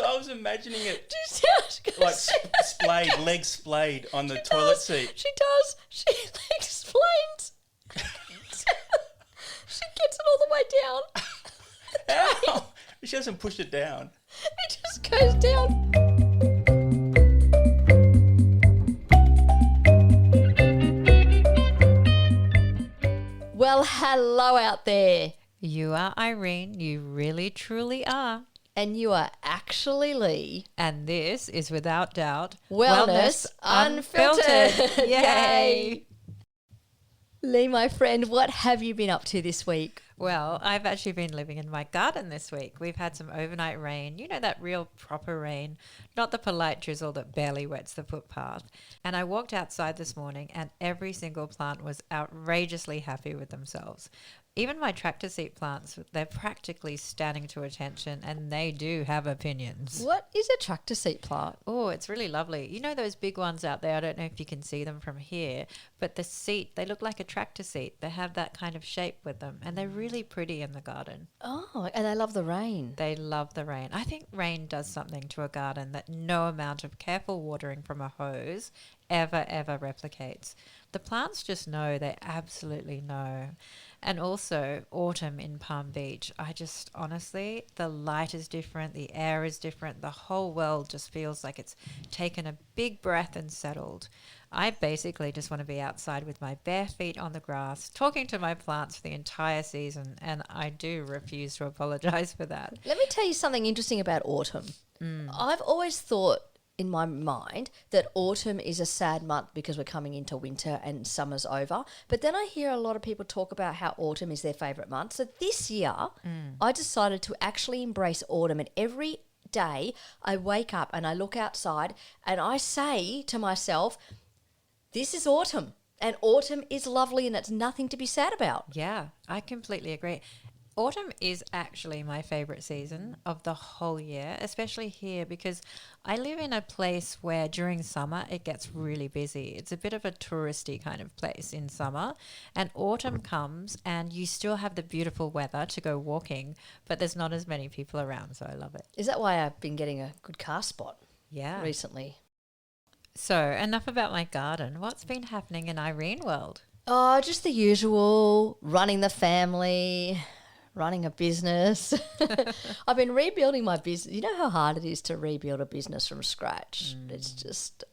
I was imagining it Do you see how she goes like down? splayed, legs splayed on the She toilet does. seat. She does. She explains. She gets it all the way down. How? She hasn't pushed it down. It just goes down. Well, hello out there. You are Irene. You really, truly are. And you are actually Lee. And this is without doubt Wellness Unfiltered. Yay! Lee, my friend, what have you been up to this week? Well, I've actually been living in my garden this week. We've had some overnight rain. You know, that real proper rain, not the polite drizzle that barely wets the footpath. And I walked outside this morning and every single plant was outrageously happy with themselves. Even my tractor seat plants, they're practically standing to attention and they do have opinions. What is a tractor seat plant? Oh, it's really lovely. You know those big ones out there? I don't know if you can see them from here, but the seat, they look like a tractor seat. They have that kind of shape with them and they're really pretty in the garden. Oh, and they love the rain. They love the rain. I think rain does something to a garden that no amount of careful watering from a hose ever replicates. The plants just know, they absolutely know. And also autumn in Palm Beach. I just honestly, the light is different, the air is different, the whole world just feels like it's taken a big breath and settled. I basically just want to be outside with my bare feet on the grass, talking to my plants for the entire season, and I do refuse to apologize for that. Let me tell you something interesting about autumn. I've always thought in my mind that autumn is a sad month because we're coming into winter and summer's over. But then I hear a lot of people talk about how autumn is their favourite month. So this year, I decided to actually embrace autumn, and every day I wake up and I look outside and I say to myself, this is autumn, and autumn is lovely and it's nothing to be sad about. Yeah, I completely agree. Autumn is actually my favorite season of the whole year, especially here because I live in a place where during summer it gets really busy. It's a bit of a touristy kind of place in summer, and autumn comes and you still have the beautiful weather to go walking, but there's not as many people around, so I love it. Is that why I've been getting a good car spot recently? So enough about my garden. What's been happening in Irene world? Oh, just the usual, running the family, running a business. I've been rebuilding my business. You know how hard it is to rebuild a business from scratch. It's just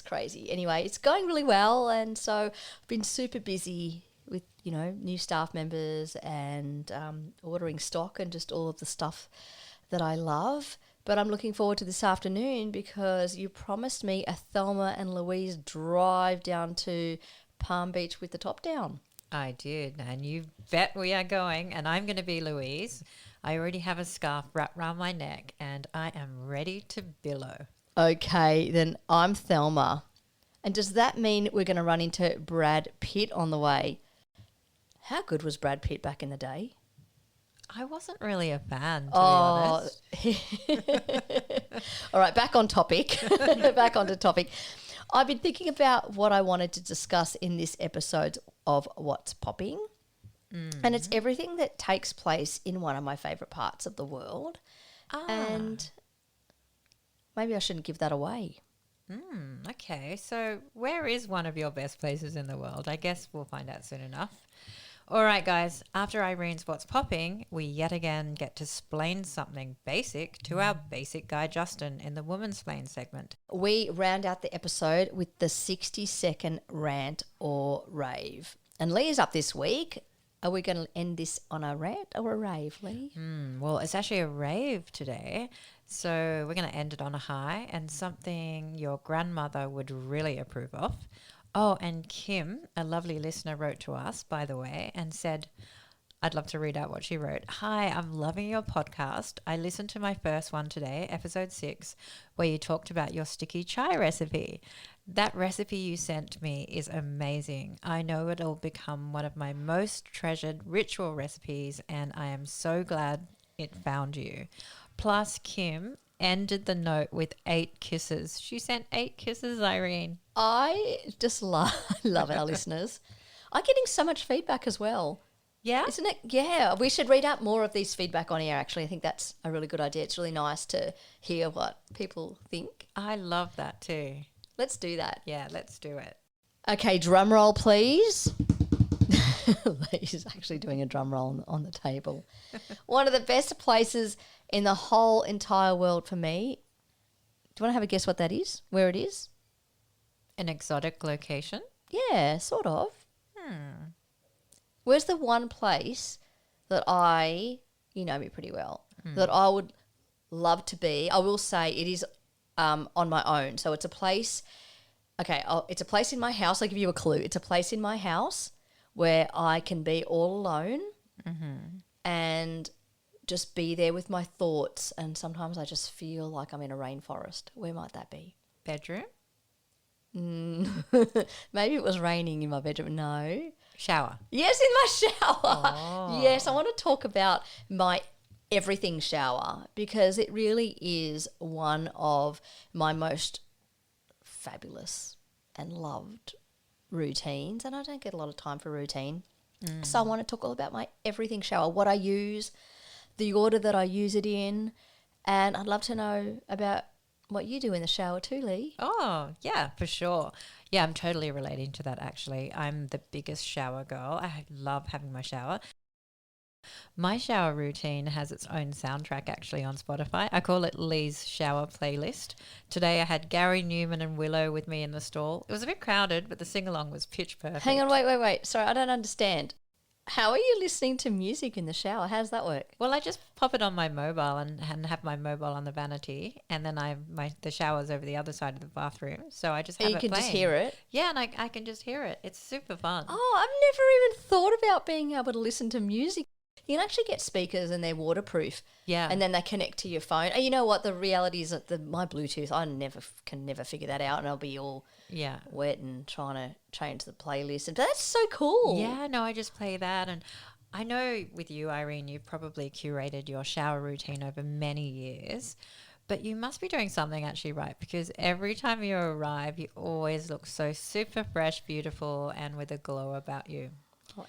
crazy. Anyway, it's going really well, and so I've been super busy with, you know, new staff members and ordering stock and just all of the stuff that I love. But I'm looking forward to this afternoon because you promised me a Thelma and Louise drive down to Palm Beach with the top down. I did, and you bet we are going, and I'm going to be Louise. I already have a scarf wrapped around my neck, and I am ready to billow. Okay, then I'm Thelma. And does that mean we're going to run into Brad Pitt on the way? How good was Brad Pitt back in the day? I wasn't really a fan, to be honest. All right, back on topic. Back onto topic. I've been thinking about what I wanted to discuss in this episode of What's Popping. And it's everything that takes place in one of my favourite parts of the world. And maybe I shouldn't give that away. Okay, so where is one of your best places in the world? I guess we'll find out soon enough. All right, guys, after Irene's What's Popping, we yet again get to splain something basic to our basic guy Justin in the Woman's Splain segment. We round out the episode with the 60-second rant or rave. And Lee is up this week. Are we going to end this on a rant or a rave, Lee? Well, it's actually a rave today, so we're going to end it on a high and something your grandmother would really approve of. Oh, and Kim, a lovely listener, wrote to us, by the way, and said, I'd love to read out what she wrote. Hi, I'm loving your podcast. I listened to my first one today, episode 6, where you talked about your sticky chai recipe. That recipe you sent me is amazing. I know it'll become one of my most treasured ritual recipes, and I am so glad it found you. Plus, Kim ended the note with 8 kisses. She sent 8 kisses, Irene. I just love our listeners. I'm getting so much feedback as well. Yeah? Isn't it? Yeah, we should read out more of these feedback on air, actually. I think that's a really good idea. It's really nice to hear what people think. I love that too. Let's do that. Yeah, let's do it. Okay, drum roll, please. He's actually doing a drum roll on the table. One of the best places in the whole entire world for me. Do you want to have a guess what that is? Where it is? An exotic location? Yeah, sort of. Where's the one place that you know me pretty well, that I would love to be? I will say it is on my own. So it's a place, it's a place in my house. I'll give you a clue. It's a place in my house where I can be all alone and just be there with my thoughts. And sometimes I just feel like I'm in a rainforest. Where might that be? Bedroom? Maybe it was raining in my bedroom. No. Shower? Yes, in my shower. Yes, I want to talk about my everything shower because it really is one of my most fabulous and loved routines, and I don't get a lot of time for routine. So I want to talk all about my everything shower, what I use, the order that I use it in, and I'd love to know about what you do in the shower too, Lee. Oh, yeah, for sure. Yeah, I'm totally relating to that actually. I'm the biggest shower girl. I love having my shower. My shower routine has its own soundtrack actually on Spotify. I call it Lee's shower playlist. Today I had Gary Newman and Willow with me in the stall. It was a bit crowded, but the sing-along was pitch perfect. Hang on, wait. Sorry, I don't understand. How are you listening to music in the shower? How does that work? Well, I just pop it on my mobile and have my mobile on the vanity, and then the shower's over the other side of the bathroom, so I just have You it can playing. just hear it? Yeah, and I can just hear it. It's super fun. Oh, I've never even thought about being able to listen to music. You can actually get speakers and they're waterproof. Yeah. And then they connect to your phone. And you know what? The reality is that my Bluetooth, I can never figure that out, and I'll be all wet and trying to change the playlist. And that's so cool. Yeah, no, I just play that. And I know with you, Irene, you've probably curated your shower routine over many years, but you must be doing something actually right, because every time you arrive, you always look so super fresh, beautiful, and with a glow about you.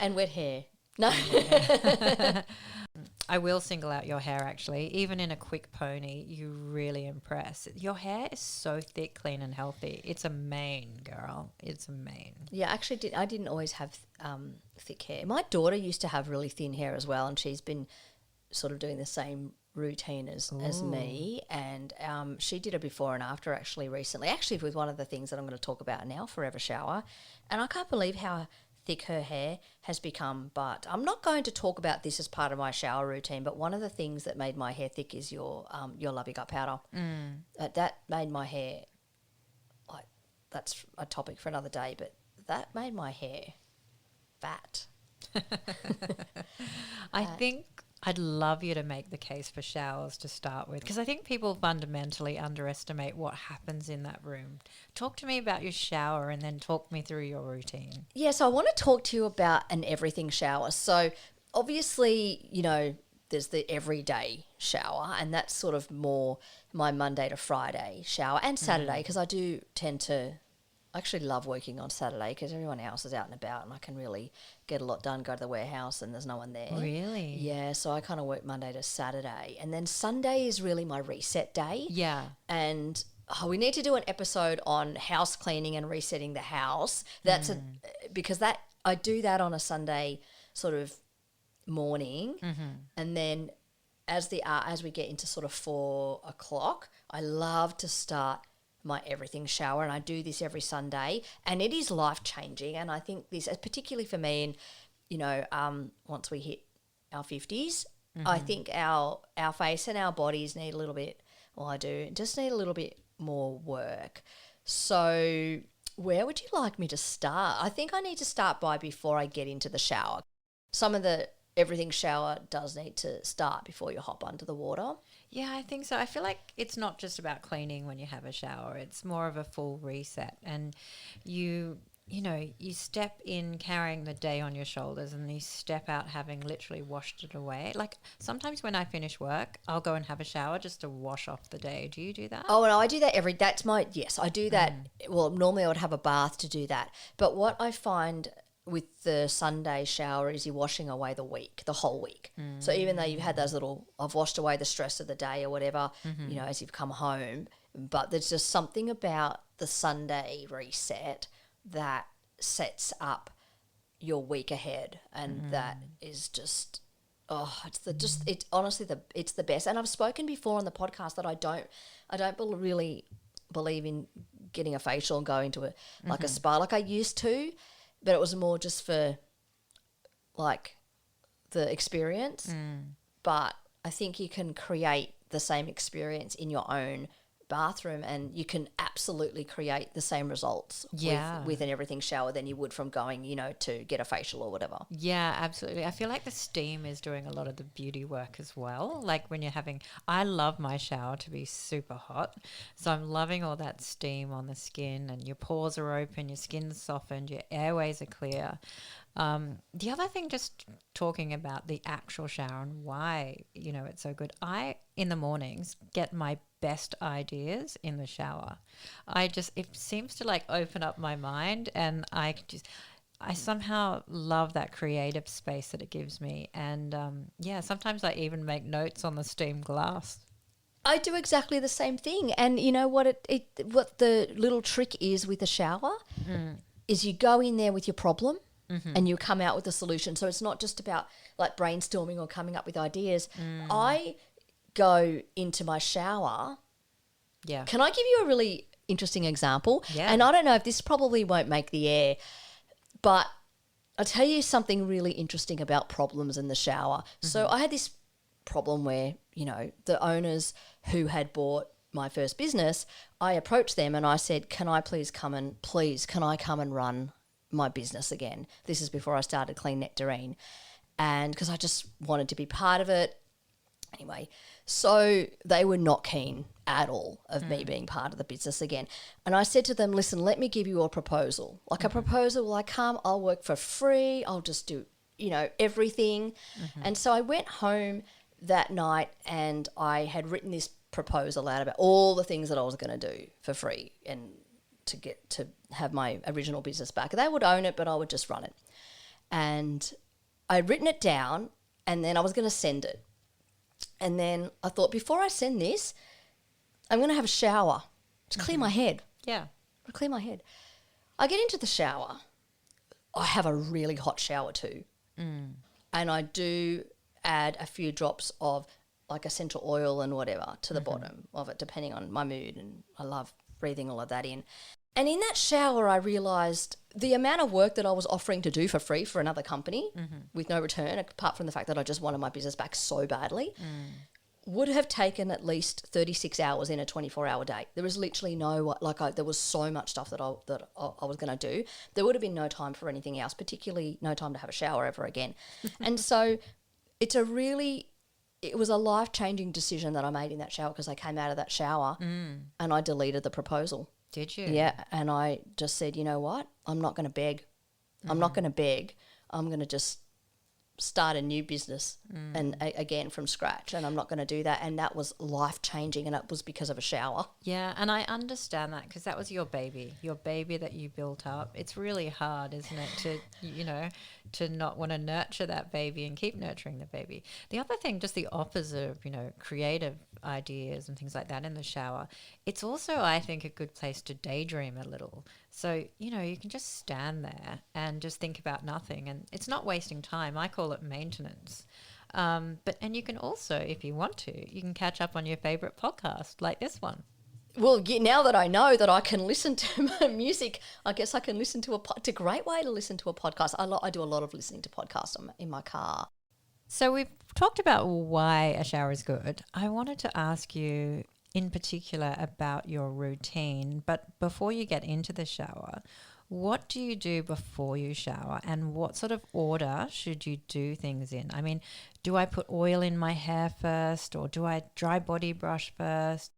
And wet hair. No. I will single out your hair actually. Even in a quick pony, you really impress. Your hair is so thick, clean and healthy. It's a mane, girl. It's a mane. Yeah, actually I didn't always have thick hair. My daughter used to have really thin hair as well, and she's been sort of doing the same routine as me, and she did a before and after actually recently, actually with one of the things that I'm going to talk about now, Forever Shower, and I can't believe how thick her hair has become. But I'm not going to talk about this as part of my shower routine, but one of the things that made my hair thick is your Lovey Gut powder. That made my hair, like, that's a topic for another day, but that made my hair fat. I think I'd love you to make the case for showers to start with, because I think people fundamentally underestimate what happens in that room. Talk to me about your shower and then talk me through your routine. Yeah, so I want to talk to you about an everything shower. So obviously, you know, there's the everyday shower, and that's sort of more my Monday to Friday shower, and Saturday, because I do tend to actually love working on Saturday because everyone else is out and about and I can really get a lot done, go to the warehouse and there's no one there. Really? Yeah, so I kind of work Monday to Saturday. And then Sunday is really my reset day. Yeah. And we need to do an episode on house cleaning and resetting the house. That's because I do that on a Sunday sort of morning. And then as we get into sort of 4 o'clock, I love to start my everything shower, and I do this every Sunday, and it is life changing. And I think this, particularly for me, and you know, once we hit our 50s, I think our face and our bodies need a little bit. Well, I do just need a little bit more work. So, where would you like me to start? I think I need to start before I get into the shower. Some of the everything shower does need to start before you hop under the water. Yeah, I think so. I feel like it's not just about cleaning when you have a shower. It's more of a full reset. And you step in carrying the day on your shoulders, and you step out having literally washed it away. Like sometimes when I finish work, I'll go and have a shower just to wash off the day. Do you do that? Oh, no, I do that yes, I do that. Well, normally I would have a bath to do that. But what I find with the Sunday shower is you're washing away the whole week. So even though you've had those I've washed away the stress of the day or whatever, as you've come home, but there's just something about the Sunday reset that sets up your week ahead, and that is just it's honestly it's the best. And I've spoken before on the podcast that I don't really believe in getting a facial and going to a spa like I used to, but it was more just for like the experience. But I think you can create the same experience in your own bathroom, and you can absolutely create the same results with an everything shower than you would from going, to get a facial or whatever. Yeah, absolutely. I feel like the steam is doing a lot of the beauty work as well. Like when you're I love my shower to be super hot. So I'm loving all that steam on the skin, and your pores are open, your skin's softened, your airways are clear. The other thing, just talking about the actual shower and why, it's so good. I, in the mornings, get my best ideas in the shower. It seems to like open up my mind, and I somehow love that creative space that it gives me. And sometimes I even make notes on the steamed glass. I do exactly the same thing. And you know what what the little trick is with the shower is you go in there with your problem. And you come out with a solution. So it's not just about like brainstorming or coming up with ideas. I go into my shower. Yeah. Can I give you a really interesting example? Yeah. And I don't know if this probably won't make the air, but I'll tell you something really interesting about problems in the shower. So I had this problem where, the owners who had bought my first business, I approached them and I said, can I come and run my business again? This is before I started Clean Nectarine, and because I just wanted to be part of it anyway. So they were not keen at all of me being part of the business again. And I said to them, listen, let me give you a proposal. Like a proposal, like I'll work for free, I'll just do everything. And so I went home that night and I had written this proposal out about all the things that I was going to do for free and to have my original business back. They would own it, but I would just run it. And I'd written it down, and then I was going to send it. And then I thought, before I send this, I'm going to have a shower to clear my head. Yeah. To clear my head. I get into the shower. I have a really hot shower too. And I do add a few drops of like essential oil and whatever to the bottom of it, depending on my mood. And I love breathing all of that in. And in that shower, I realised the amount of work that I was offering to do for free for another company with no return, apart from the fact that I just wanted my business back so badly, would have taken at least 36 hours in a 24-hour day. There was literally there was so much stuff that I was going to do. There would have been no time for anything else, particularly no time to have a shower ever again. And so it was a life-changing decision that I made in that shower, because I came out of that shower and I deleted the proposal. Did you? Yeah, and I just said, you know what? I'm not going to beg. I'm not going to beg. I'm going to just start a new business and again from scratch, and I'm not going to do that. And that was life-changing, and it was because of a shower. Yeah, and I understand that, because that was your baby that you built up. It's really hard, isn't it, to not want to nurture that baby and keep nurturing the baby. The other thing, just the opposite of, creative ideas and things like that in the shower, it's also, I think, a good place to daydream a little. So, you can just stand there and just think about nothing, and it's not wasting time. I call it maintenance. And you can also, if you want to, you can catch up on your favorite podcast like this one. Well, now that I know that I can listen to my music, I guess I can listen to it's a great way to listen to a podcast. I do a lot of listening to podcasts in my car. So we've talked about why a shower is good. I wanted to ask you in particular about your routine, but before you get into the shower, what do you do before you shower, and what sort of order should you do things in? I mean, do I put oil in my hair first, or do I dry body brush first?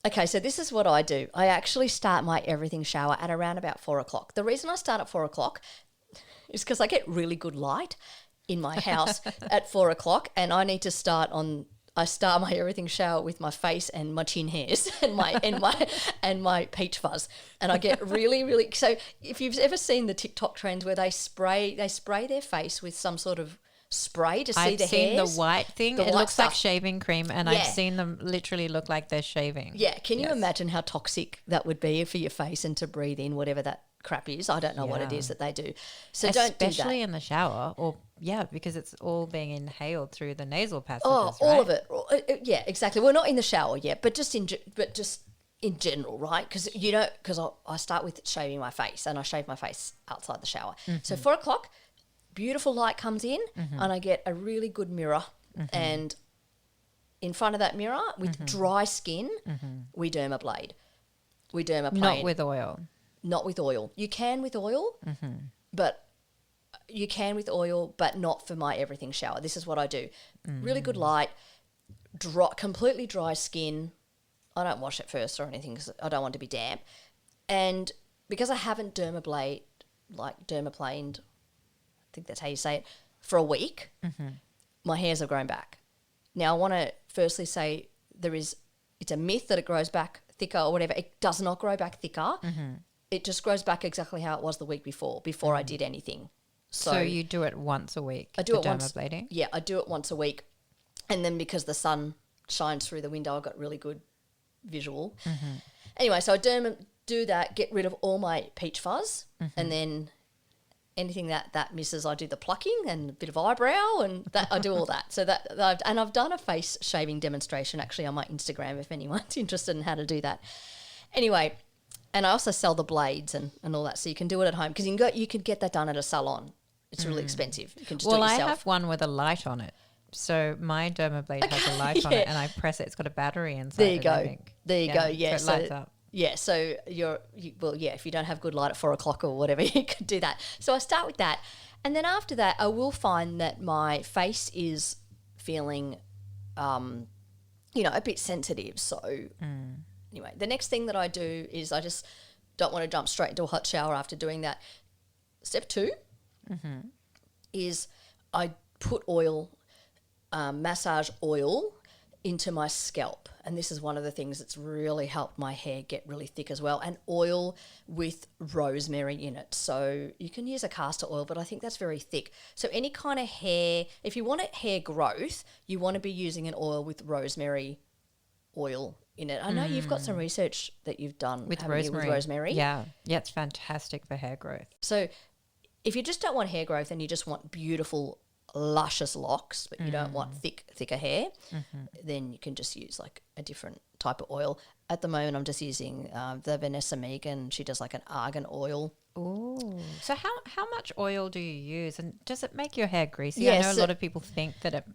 Okay, so this is what I do. I actually start my everything shower at around about 4 o'clock. The reason I start at 4 o'clock is because I get really good light in my house at 4 o'clock, and I need to start on I start my everything shower with my face and my chin hairs and my peach fuzz, and I get really, really. So if you've ever seen the TikTok trends where they spray their face with some sort of spray to see I've the seen hairs. the white thing. The It white looks like stuff. shaving cream, and Yeah. I've seen them literally look like they're shaving. Yeah, can you Yes. imagine how toxic that would be for your face and to breathe in whatever that crap is? I don't know what it Yeah. is that they do. So don't do that. Especially in the shower, or because it's all being inhaled through the nasal passages. Oh, right? all of it. Yeah, exactly. We're not in the shower yet, but just in general, right? Because I start with shaving my face, and I shave my face outside the shower. So 4 o'clock, beautiful light comes in, and I get a really good mirror, and in front of that mirror with dry skin, we dermablade. We dermaplane. Not with oil. Not with oil. You can with oil, but not for my everything shower. This is what I do. Really good light, completely dry skin. I don't wash it first or anything because I don't want it to be damp. And because I haven't dermaplaned, I think that's how you say it, for a week, my hairs have grown back. Now, I want to firstly say it's a myth that it grows back thicker or whatever. It does not grow back thicker. It just grows back exactly how it was the week before I did anything. So you do it once a week. I do it once. Dermablading? Yeah, I do it once a week. And then because the sun shines through the window, I've got really good visual. Anyway, so I do that, get rid of all my peach fuzz, and then anything that misses, I do the plucking and a bit of eyebrow, and that I do all that. So I've done a face shaving demonstration actually on my Instagram if anyone's interested in how to do that. Anyway, and I also sell the blades and all that, so you can do it at home because you can get that done at a salon. It's really expensive. You can just do it yourself. I have one with a light on it. So my dermablade has a light on it, and I press it. It's got a battery inside. There you go. I think. There you go. Yeah, so it lights up. Yeah, so if you don't have good light at 4 o'clock or whatever, you could do that. So I start with that. And then after that, I will find that my face is feeling, a bit sensitive. So anyway, the next thing that I do is I just don't want to jump straight into a hot shower after doing that. Step 2 is I put massage oil into my scalp. And this is one of the things that's really helped my hair get really thick as well. And oil with rosemary in it. So you can use a castor oil, but I think that's very thick. So any kind of hair, if you want hair growth, you want to be using an oil with rosemary oil in it. I know you've got some research that you've done With haven't you, rosemary. with rosemary. Yeah, it's fantastic for hair growth. So if you just don't want hair growth and you just want beautiful luscious locks, but you don't want thicker hair, then you can just use like a different type of oil. At the moment, I'm just using the Vanessa Megan. She does like an argan oil. Ooh. So how much oil do you use, and does it make your hair greasy? Yeah, I know so- a lot of people think that it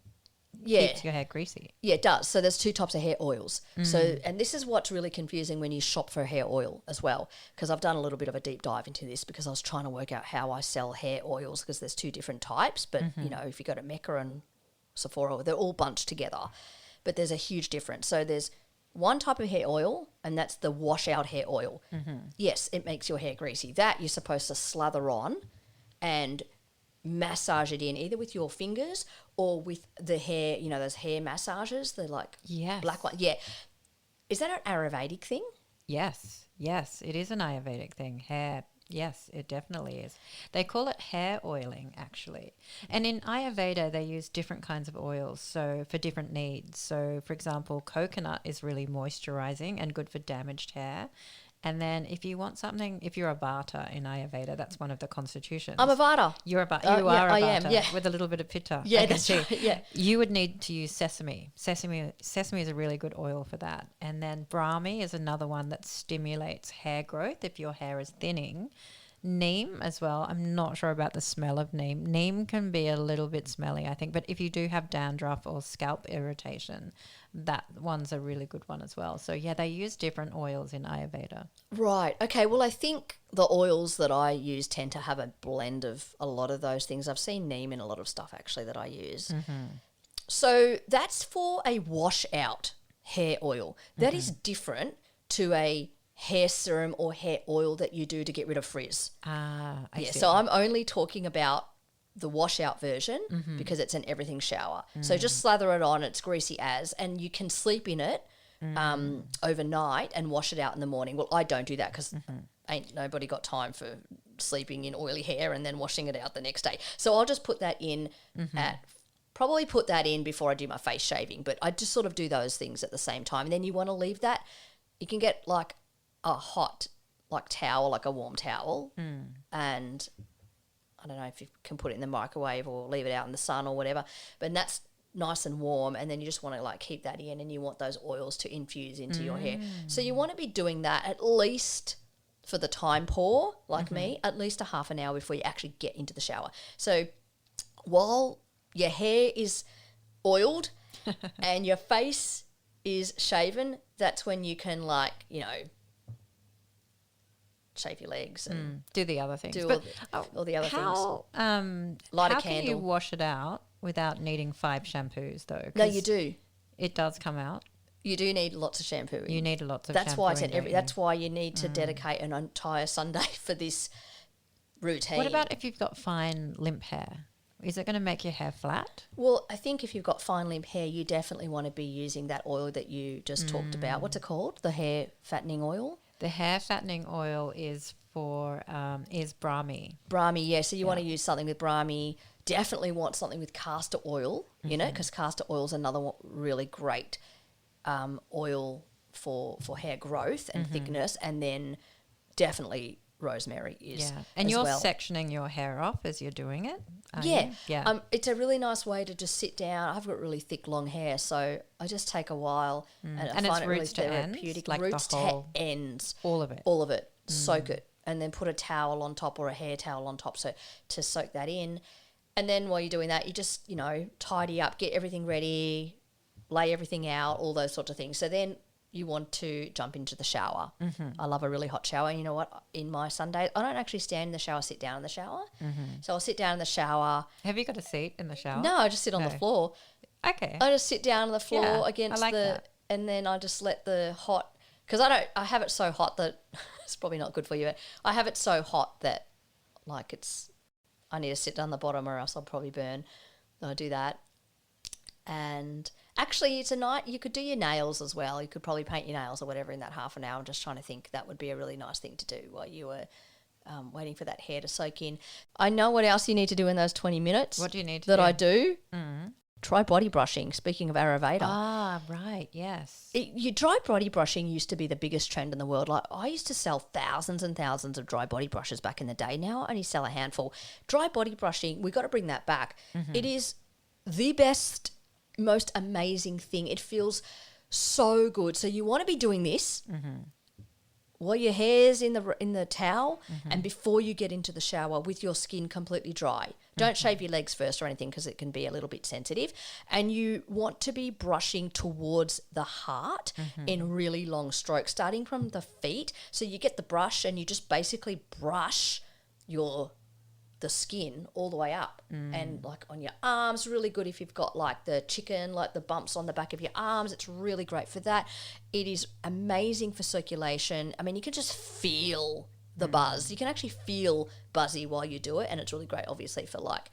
Yeah. keeps your hair greasy. Yeah, it does. So there's 2 types of hair oils. So, and this is what's really confusing when you shop for hair oil as well, because I've done a little bit of a deep dive into this because I was trying to work out how I sell hair oils because there's 2 different types. But, if you go to Mecca and Sephora, they're all bunched together. But there's a huge difference. So there's one type of hair oil, and that's the washout hair oil. Yes, it makes your hair greasy. That you're supposed to slather on and massage it in either with your fingers or with the hair, those hair massages, the like Yes. black one. Yeah. Is that an Ayurvedic thing? Yes, it is an Ayurvedic thing. Hair, yes, it definitely is. They call it hair oiling, actually. And in Ayurveda, they use different kinds of oils, so for different needs. So, for example, coconut is really moisturizing and good for damaged hair. And then if you want something, if you're a Vata in Ayurveda, that's one of the constitutions. I'm a Vata. You're a Vata. You yeah, are a I Vata am, yeah. with a little bit of pitta. Yeah, I can that's see. right, yeah. You would need to use sesame. Sesame is a really good oil for that. And then Brahmi is another one that stimulates hair growth if your hair is thinning. Neem as well. I'm not sure about the smell of neem. Neem can be a little bit smelly, I think. But if you do have dandruff or scalp irritation, that one's a really good one as well. So, yeah, they use different oils in Ayurveda. Right. Okay. Well, I think the oils that I use tend to have a blend of a lot of those things. I've seen neem in a lot of stuff actually that I use. So that's for a washout hair oil. That is different to a hair serum or hair oil that you do to get rid of frizz. I see. So I'm only talking about the washout version because it's an everything shower. So just slather it on, it's greasy as, and you can sleep in it overnight and wash it out in the morning. Well, I don't do that because ain't nobody got time for sleeping in oily hair and then washing it out the next day. So I'll just put that in probably put that in before I do my face shaving, but I just sort of do those things at the same time. And then you want to leave that. You can get like a hot towel, like a warm towel, and I don't know if you can put it in the microwave or leave it out in the sun or whatever, but that's nice and warm, and then you just want to like keep that in, and you want those oils to infuse into your hair. So you want to be doing that at least for the time pour, like me, at least a half an hour before you actually get into the shower. So while your hair is oiled and your face is shaven, that's when you can shave your legs and do the other things. do But all the other things. Light a how can you candle. wash it out without needing 5 shampoos though? No, 'Cause you do. It does come out. You do need lots of shampoo. You need lots of That's why I shampooing, said don't you? that's why you need to dedicate an entire Sunday for this routine. What about if you've got fine limp hair? Is it going to make your hair flat? Well, I think if you've got fine limp hair, you definitely want to be using that oil that you just talked about. What's it called? The hair fattening oil? The hair fattening oil is for is Brahmi. Brahmi, yeah. So you want to use something with Brahmi. Definitely want something with castor oil, you know, because castor oil is another really great oil for hair growth and thickness. And then definitely rosemary is And as you're well. sectioning your hair off as you're doing it? Are Yeah. you? Yeah. It's a really nice way to just sit down. I've got really thick, long hair, so I just take a while and I And it's find it really roots to ends, therapeutic. like the roots to whole- ends. All of it. All of it. Soak it. And then put a towel on top or a hair towel on top so to soak that in. And then while you're doing that, you just, tidy up, get everything ready, lay everything out, all those sorts of things. So then you want to jump into the shower. I love a really hot shower. And you know what? In my Sunday, I don't actually stand in the shower, I sit down in the shower. So I'll sit down in the shower. Have you got a seat in the shower? No, I just sit on the No. floor. Okay. I just sit down on the floor Yeah, against I like the, that. and then I just let the hot, because I have it so hot that it's probably not good for you. But I have it so hot that I need to sit down the bottom or else I'll probably burn. I'll do that. And actually, it's a night you could do your nails as well. You could probably paint your nails or whatever in that half an hour. I'm just trying to think that would be a really nice thing to do while you were waiting for that hair to soak in. I know what else you need to do in those 20 minutes. What do you need to that do? I do? Try body brushing. Speaking of Ayurveda. Ah, right. Yes. Dry body brushing used to be the biggest trend in the world. Like I used to sell thousands and thousands of dry body brushes back in the day. Now I only sell a handful. Dry body brushing, we got to bring that back. It is the best, most amazing thing. It feels so good. So you want to be doing this while your hair's in the towel and before you get into the shower with your skin completely dry. Don't shave your legs first or anything because it can be a little bit sensitive. And you want to be brushing towards the heart in really long strokes, starting from the feet. So you get the brush and you just basically brush the skin all the way up and like on your arms, really good if you've got like the chicken, like the bumps on the back of your arms. It's really great for that. It is amazing for circulation. I mean, you can just feel the buzz. You can actually feel buzzy while you do it, and it's really great obviously for like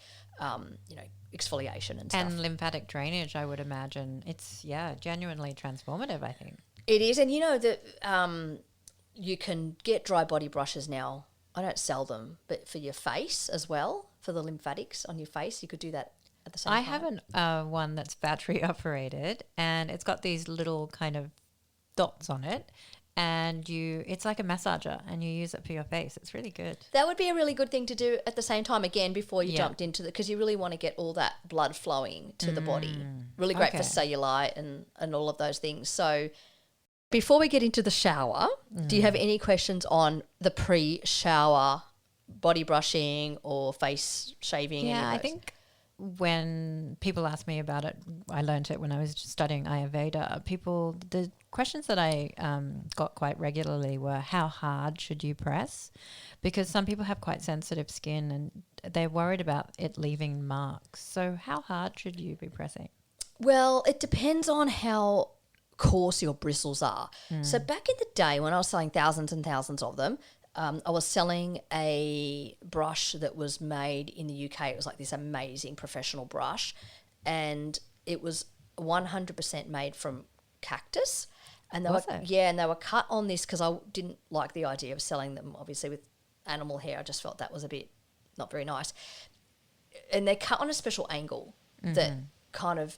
exfoliation and stuff. And lymphatic drainage, I would imagine. It's, genuinely transformative, I think. It is. And you know that you can get dry body brushes now. I don't sell them, but for your face as well, for the lymphatics on your face, you could do that at the same I time. have one that's battery operated, and it's got these little kind of dots on it, and it's like a massager, and you use it for your face. It's really good. That would be a really good thing to do at the same time, again, before you Yeah. jumped into because you really want to get all that blood flowing to the body. Really great for Okay. cellulite and all of those things. So before we get into the shower, do you have any questions on the pre-shower body brushing or face shaving? any of Yeah, I those? think when people ask me about it, I learned it when I was studying Ayurveda. The questions that I got quite regularly were, how hard should you press? Because some people have quite sensitive skin and they're worried about it leaving marks. So how hard should you be pressing? Well, it depends on how coarse your bristles are. So back in the day when I was selling thousands and thousands of them, I was selling a brush that was made in the UK. It was like this amazing professional brush, and it was 100% made from cactus. And they Was were, it? yeah, and they were cut on this because I didn't like the idea of selling them, obviously, with animal hair. I just felt that was a bit not very nice. And they're cut on a special angle that kind of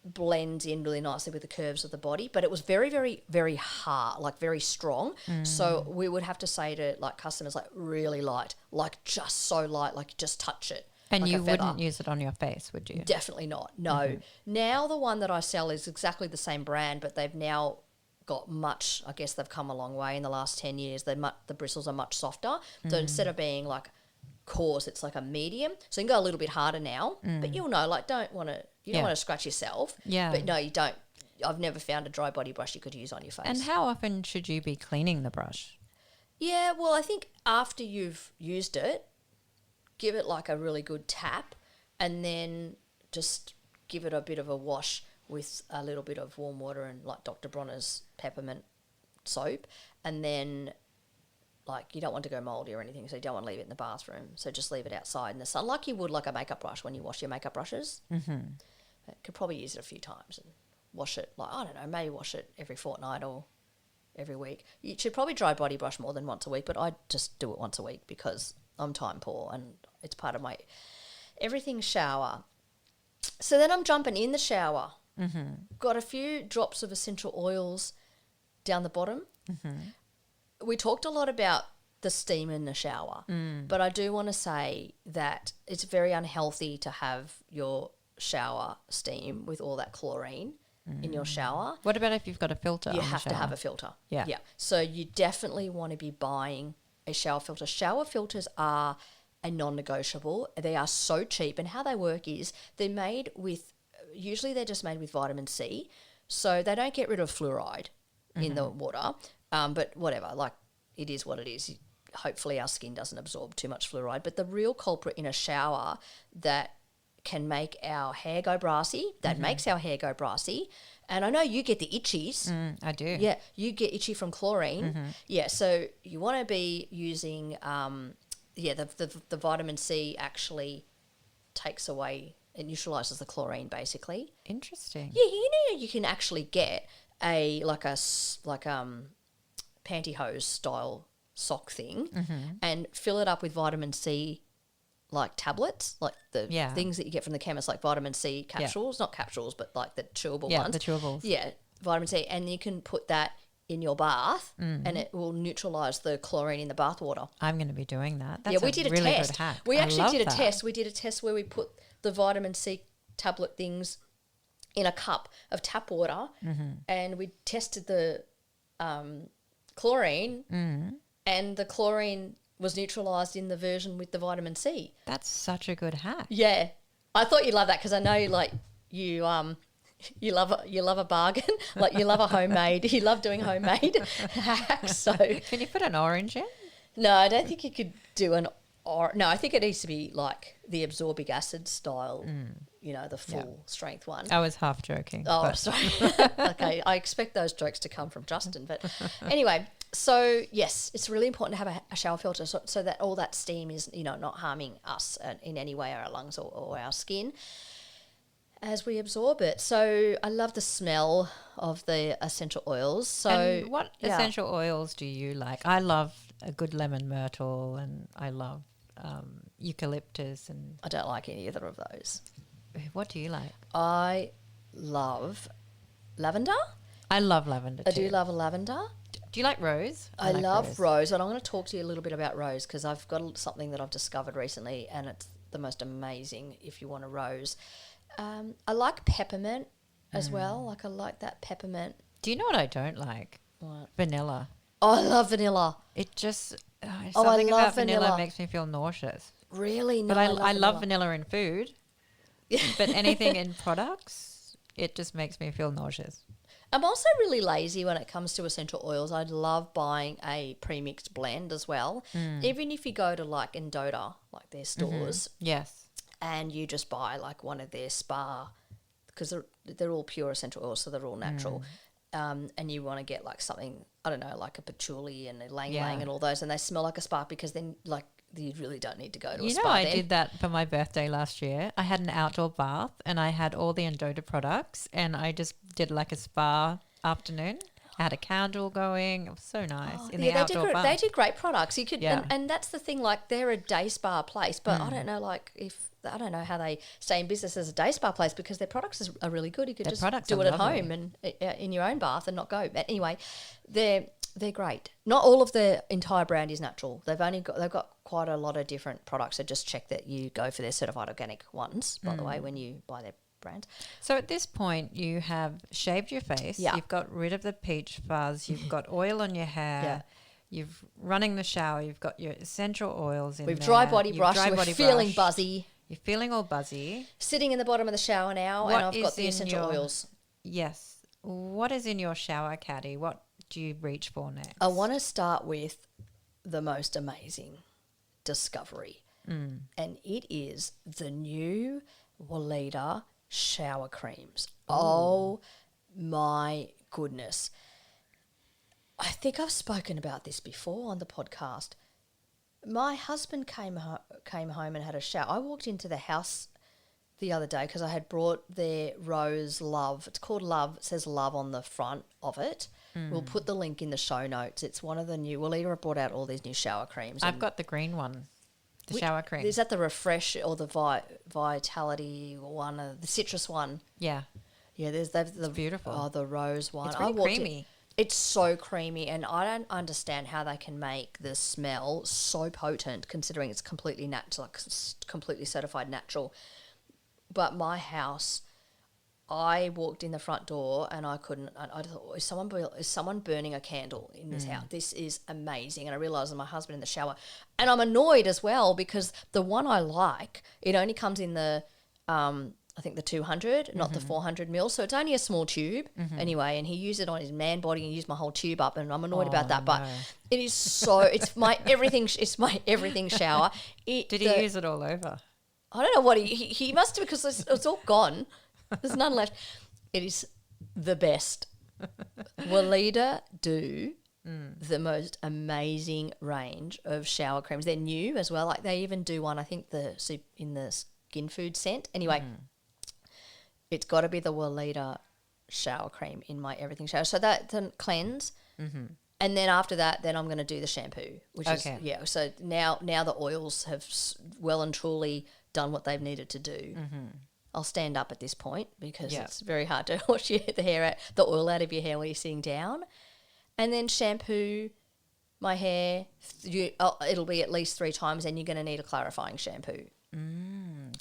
blends in really nicely with the curves of the body, but it was very, very, very hard, like very strong. So we would have to say to like customers, like really light, like just so light, like just touch it. And like you a feather. wouldn't use it on your face, would you? Definitely not. No. Now the one that I sell is exactly the same brand, but they've now got much. I guess they've come a long way in the last 10 years. The bristles are much softer. So instead of being like coarse, it's like a medium. So you can go a little bit harder now, but you'll know, like, don't want to. You don't want to scratch yourself. Yeah. But no, you don't. I've never found a dry body brush you could use on your face. And how often should you be cleaning the brush? Yeah, well, I think after you've used it, give it like a really good tap, and then just give it a bit of a wash with a little bit of warm water and like Dr. Bronner's peppermint soap, and then like you don't want to go mouldy or anything, so you don't want to leave it in the bathroom. So just leave it outside in the sun, like you would like a makeup brush when you wash your makeup brushes. Could probably use it a few times and wash it, like, I don't know, maybe wash it every fortnight or every week. You should probably dry body brush more than once a week, but I just do it once a week because I'm time poor and it's part of my everything shower. So then I'm jumping in the shower. Got a few drops of essential oils down the bottom. We talked a lot about the steam in the shower, but I do want to say that it's very unhealthy to have your shower steam with all that chlorine in your shower. What about if you've got a filter? You on the have to shower? have a filter. Yeah. Yeah. So you definitely want to be buying a shower filter. Shower filters are a non-negotiable. They are so cheap, and how they work is they're made with, usually they're just made with vitamin C, so they don't get rid of fluoride in the water, but whatever, like it is what it is. Hopefully our skin doesn't absorb too much fluoride, but the real culprit in a shower that can make our hair go brassy, makes our hair go brassy, and I know you get the itchies. I do. Yeah, you get itchy from chlorine. Yeah, so you want to be using, the vitamin C actually takes away, it neutralizes the chlorine basically. Interesting. Yeah, you know you can actually get a pantyhose style sock thing and fill it up with vitamin C like tablets, like the things that you get from the chemist, like vitamin C capsules, not capsules, but like the chewable ones. Yeah, the chewables. Yeah, vitamin C, and you can put that in your bath and it will neutralise the chlorine in the bath water. I'm going to be doing that. That's we did a really test. Good hack. We I actually love did a that. test. We did a test where we put the vitamin C tablet things in a cup of tap water and we tested the chlorine and the chlorine was neutralised in the version with the vitamin C. That's such a good hack. Yeah. I thought you'd love that because I know you love a bargain, like you love a homemade, you love doing homemade hacks. So Can you put an orange in? no, I don't think you could do no, I think it needs to be like the absorbic acid style, the full strength one. I was half joking. Oh, but- sorry. Okay, I expect those jokes to come from Justin. But anyway, so yes, it's really important to have a shower filter so that all that steam is, not harming us in any way, our lungs or our skin, as we absorb it. So I love the smell of the essential oils. So and what essential oils do you like? I love a good lemon myrtle, and I love eucalyptus. And I don't like either of those. what do you like? I love lavender. I love lavender too. I do love lavender. Do you like rose? I like love rose, and I'm going to talk to you a little bit about rose because I've got something that I've discovered recently, and it's the most amazing if you want a rose. I like peppermint as well. Like I like that peppermint. Do you know what I don't like? What? Vanilla. Oh, I love vanilla. It just I something love about vanilla vanilla. makes me feel nauseous. Really? No, But I love vanilla. vanilla in food. But anything in products, it just makes me feel nauseous. I'm also really lazy when it comes to essential oils. I love buying a premixed blend as well. Even if you go to like Endota, like their stores, Yes. and you just buy like one of their spa, because they're all pure essential oils, so they're all natural. and you want to get like something, I don't know, like a patchouli and a lang Yeah. lang and all those, and they smell like a spa, because then like you really don't need to go to a You spa. know, I then. did that for my birthday last year. I had an outdoor bath and I had all the Endota products and I just did like a spa afternoon. I had a candle going. It was so nice in the outdoor bath. They do great products. You could, Yeah. and that's the thing. Like they're a day spa place, but I don't know, like I don't know how they stay in business as a day spa place, because their products are really good. You could Their just products do are it at lovely. home and in your own bath and not go. But anyway, they're great. Not all of their entire brand is natural. They've got quite a lot of different products. So just check that you go for their certified organic ones. By the way, when you buy their brands. So at this point, you have shaved your face. Yeah. You've got rid of the peach fuzz. You've got oil on your hair. Yeah. You've running the shower. You've got your essential oils in We've there. dry body You've brush. dry We're body feeling brush. buzzy. You're feeling all buzzy. Sitting in the bottom of the shower now, What and I've got is the in essential your- oils. Yes. What is in your shower caddy? What do you reach for next? I want to start with the most amazing discovery, and it is the new Weleda shower creams. Oh my goodness. I think I've spoken about this before on the podcast. My husband came home and had a shower. I walked into the house the other day because I had brought their Rose Love. It's called Love. It says Love on the front of it. We'll put the link in the show notes. It's one of the new. Weleda have brought out all these new shower creams. I've got the green one, the shower cream. Is that the Refresh or the Vitality one, the citrus one? Yeah. Yeah, there's the beautiful. Oh, the rose one. It's I pretty walked in- creamy. It's so creamy, and I don't understand how they can make the smell so potent, considering it's completely natural, like completely certified natural. But my house, I walked in the front door and I couldn't. I thought, is someone burning a candle in this house? This is amazing. And I realised my husband in the shower, and I'm annoyed as well because the one I like, it only comes in the I think the 200, not the 400 mil. So it's only a small tube anyway. And he used it on his man body and used my whole tube up, and I'm annoyed about that. But it is so. It's my everything. It's my everything shower. Did he use it all over? I don't know what he must have, because it's all gone. There's none left. It is the best. Weleda do the most amazing range of shower creams. They're new as well. Like they even do one, I think in the skin food scent. Anyway, it's got to be the Weleda shower cream in my everything shower. So that then cleanse. And then after that, then I'm going to do the shampoo, which Okay. is, yeah. So now the oils have well and truly done what they've needed to do. I'll stand up at this point because Yeah. it's very hard to wash the oil out of your hair when you're sitting down. And then shampoo my hair. It'll be at least 3 times, and you're going to need a clarifying shampoo.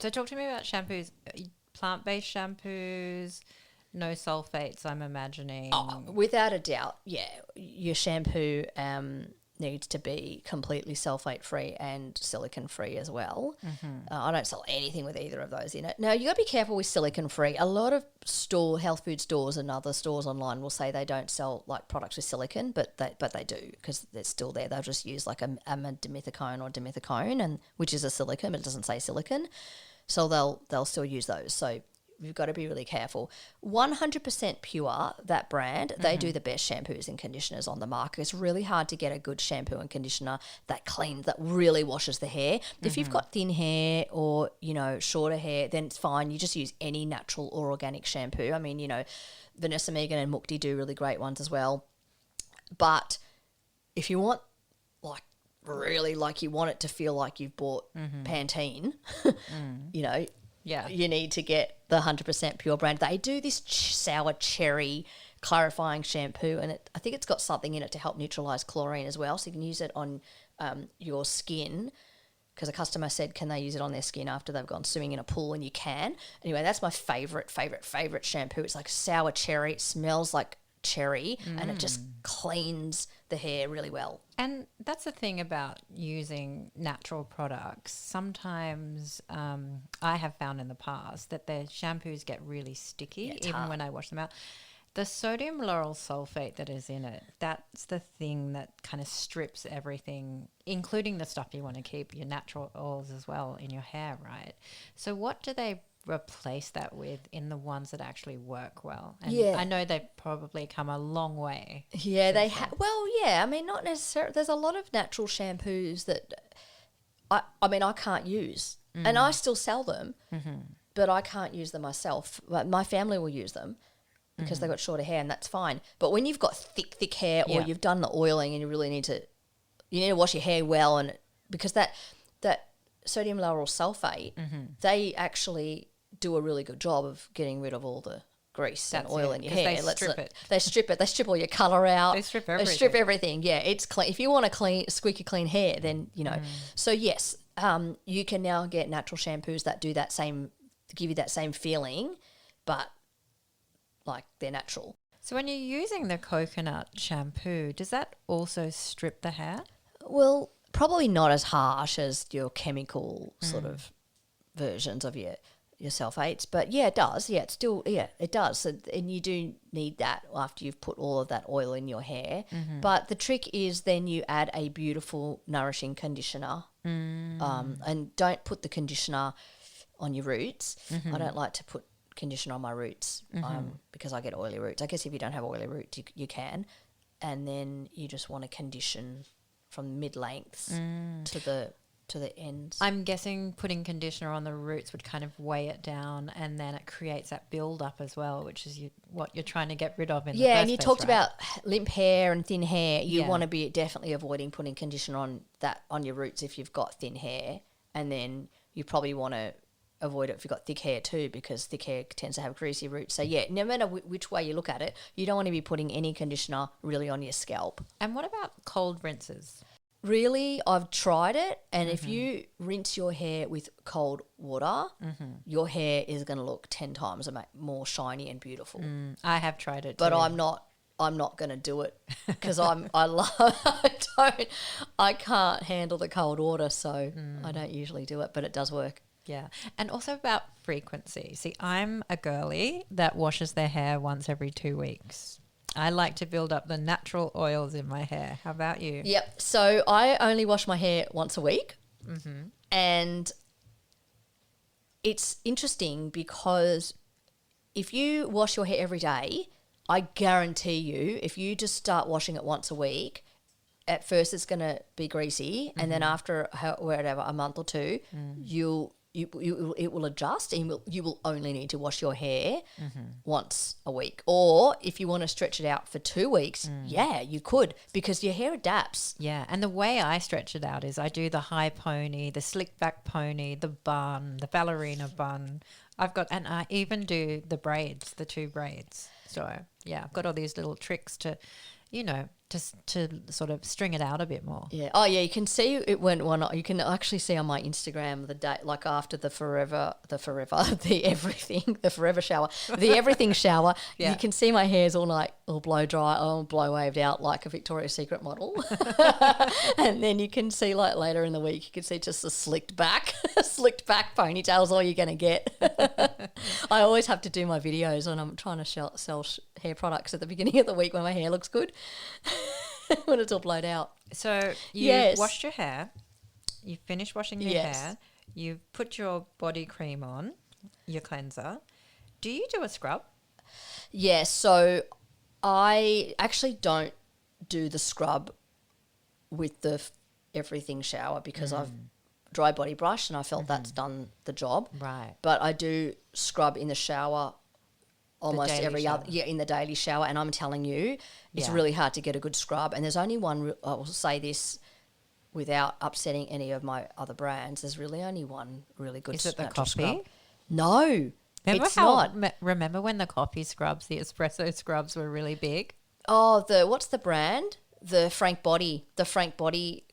So talk to me about shampoos. Plant-based shampoos, no sulfates, I'm imagining. Oh, without a doubt, yeah. Your shampoo needs to be completely sulfate-free and silicone-free as well. I don't sell anything with either of those in it. Now, you got to be careful with silicone-free. A lot of health food stores and other stores online will say they don't sell like products with silicone, but they do, because they're still there. They'll just use like a dimethicone or dimethicone, and which is a silicone, but it doesn't say silicone. So they'll still use those. So you've got to be really careful. 100% Pure, that brand, they do the best shampoos and conditioners on the market. It's really hard to get a good shampoo and conditioner that cleans, that really washes the hair. If you've got thin hair or, shorter hair, then it's fine. You just use any natural or organic shampoo. I mean, Vanessa Megan and Mukti do really great ones as well. But if you want, like, really, like, you want it to feel like you've bought Pantene, Yeah. you need to get the 100% Pure brand. They do this sour cherry clarifying shampoo, and I think it's got something in it to help neutralise chlorine as well, so you can use it on your skin, because a customer said, can they use it on their skin after they've gone swimming in a pool? And you can. Anyway, that's my favourite shampoo. It's like sour cherry. It smells like cherry, and it just cleans the hair really well. And that's the thing about using natural products. Sometimes I have found in the past that their shampoos get really sticky, it's even hard. when I wash them out. The sodium lauryl sulfate that is in it, that's the thing that kind of strips everything, including the stuff you want to keep, your natural oils as well, in your hair, right? So what do they replace that with in the ones that actually work well? And Yeah. I know they've probably come a long way. Yeah, they have. Well, yeah. I mean, not necessarily. There's a lot of natural shampoos that I mean, I can't use, and I still sell them, but I can't use them myself. But my family will use them because they've got shorter hair, and that's fine. But when you've got thick hair, or Yeah. you've done the oiling, and you really need to wash your hair well, and because that sodium lauryl sulfate, they actually do a really good job of getting rid of all the grease and That's oil it, in your 'cause hair. they strip it. They strip it. They strip all your colour out. They strip They strip everything. Yeah, it's clean. If you want a squeaky clean hair, then So yes, you can now get natural shampoos that do that same, give you that same feeling, but like they're natural. So when you're using the coconut shampoo, does that also strip the hair? Well, probably not as harsh as your chemical sort of versions of your sulfates, but yeah, it does. Yeah, it does. So, and you do need that after you've put all of that oil in your hair. But the trick is then you add a beautiful, nourishing conditioner, and don't put the conditioner on your roots. I don't like to put conditioner on my roots because I get oily roots. I guess if you don't have oily roots, you can, and then you just want to condition from mid lengths to the ends. I'm guessing putting conditioner on the roots would kind of weigh it down, and then it creates that build up as well, which is what you're trying to get rid of in the first and you place, talked right? about limp hair and thin hair. You Yeah. want to be definitely avoiding putting conditioner on your roots if you've got thin hair, and then you probably want to avoid it if you've got thick hair too, because thick hair tends to have greasy roots. So yeah, no matter which way you look at it, you don't want to be putting any conditioner really on your scalp. And what about cold rinses? Really, I've tried it, and if you rinse your hair with cold water, your hair is going to look 10 times more shiny and beautiful. I have tried it, But too. I'm not going to do it because I can't handle the cold water, so I don't usually do it, but it does work. Yeah. And also about frequency. See, I'm a girly that washes their hair once every 2 weeks. I like to build up the natural oils in my hair. How about you? Yep. So I only wash my hair once a week, and it's interesting because if you wash your hair every day, I guarantee you, if you just start washing it once a week, at first it's going to be greasy, and then after whatever a month or two, it will adjust, and you will only need to wash your hair once a week. Or if you want to stretch it out for 2 weeks, yeah, you could, because your hair adapts. Yeah, and the way I stretch it out is I do the high pony, the slick back pony, the bun, the ballerina bun. And I even do the braids, the 2 braids. So yeah, I've got all these little tricks to sort of string it out a bit more. Yeah. Oh, yeah. You can see it when you can actually see on my Instagram the day, like after the forever shower, the everything shower. Yeah. You can see my hair's all blow dry, all blow waved out like a Victoria's Secret model. And then you can see like later in the week, you can see just a slicked back ponytail's all you're going to get. I always have to do my videos when I'm trying to sell hair products at the beginning of the week when my hair looks good. When it's all blowed out. So you Yes. washed your hair, you finished washing your Yes. hair, you put your body cream on, your cleanser. Do you do a scrub? Yeah, so I actually don't do the scrub with the everything shower because I've dry body brush and I felt that's done the job. Right. But I do scrub in the shower almost daily every shower. other, in the daily shower, and I'm telling you, it's Yeah. really hard to get a good scrub. And there's only one. I will say this without upsetting any of my other brands. There's really only one really good. Is it the natural coffee? scrub. No, Remember it's not. Remember when the coffee scrubs, the espresso scrubs were really big? Oh, what's the brand? The Frank Body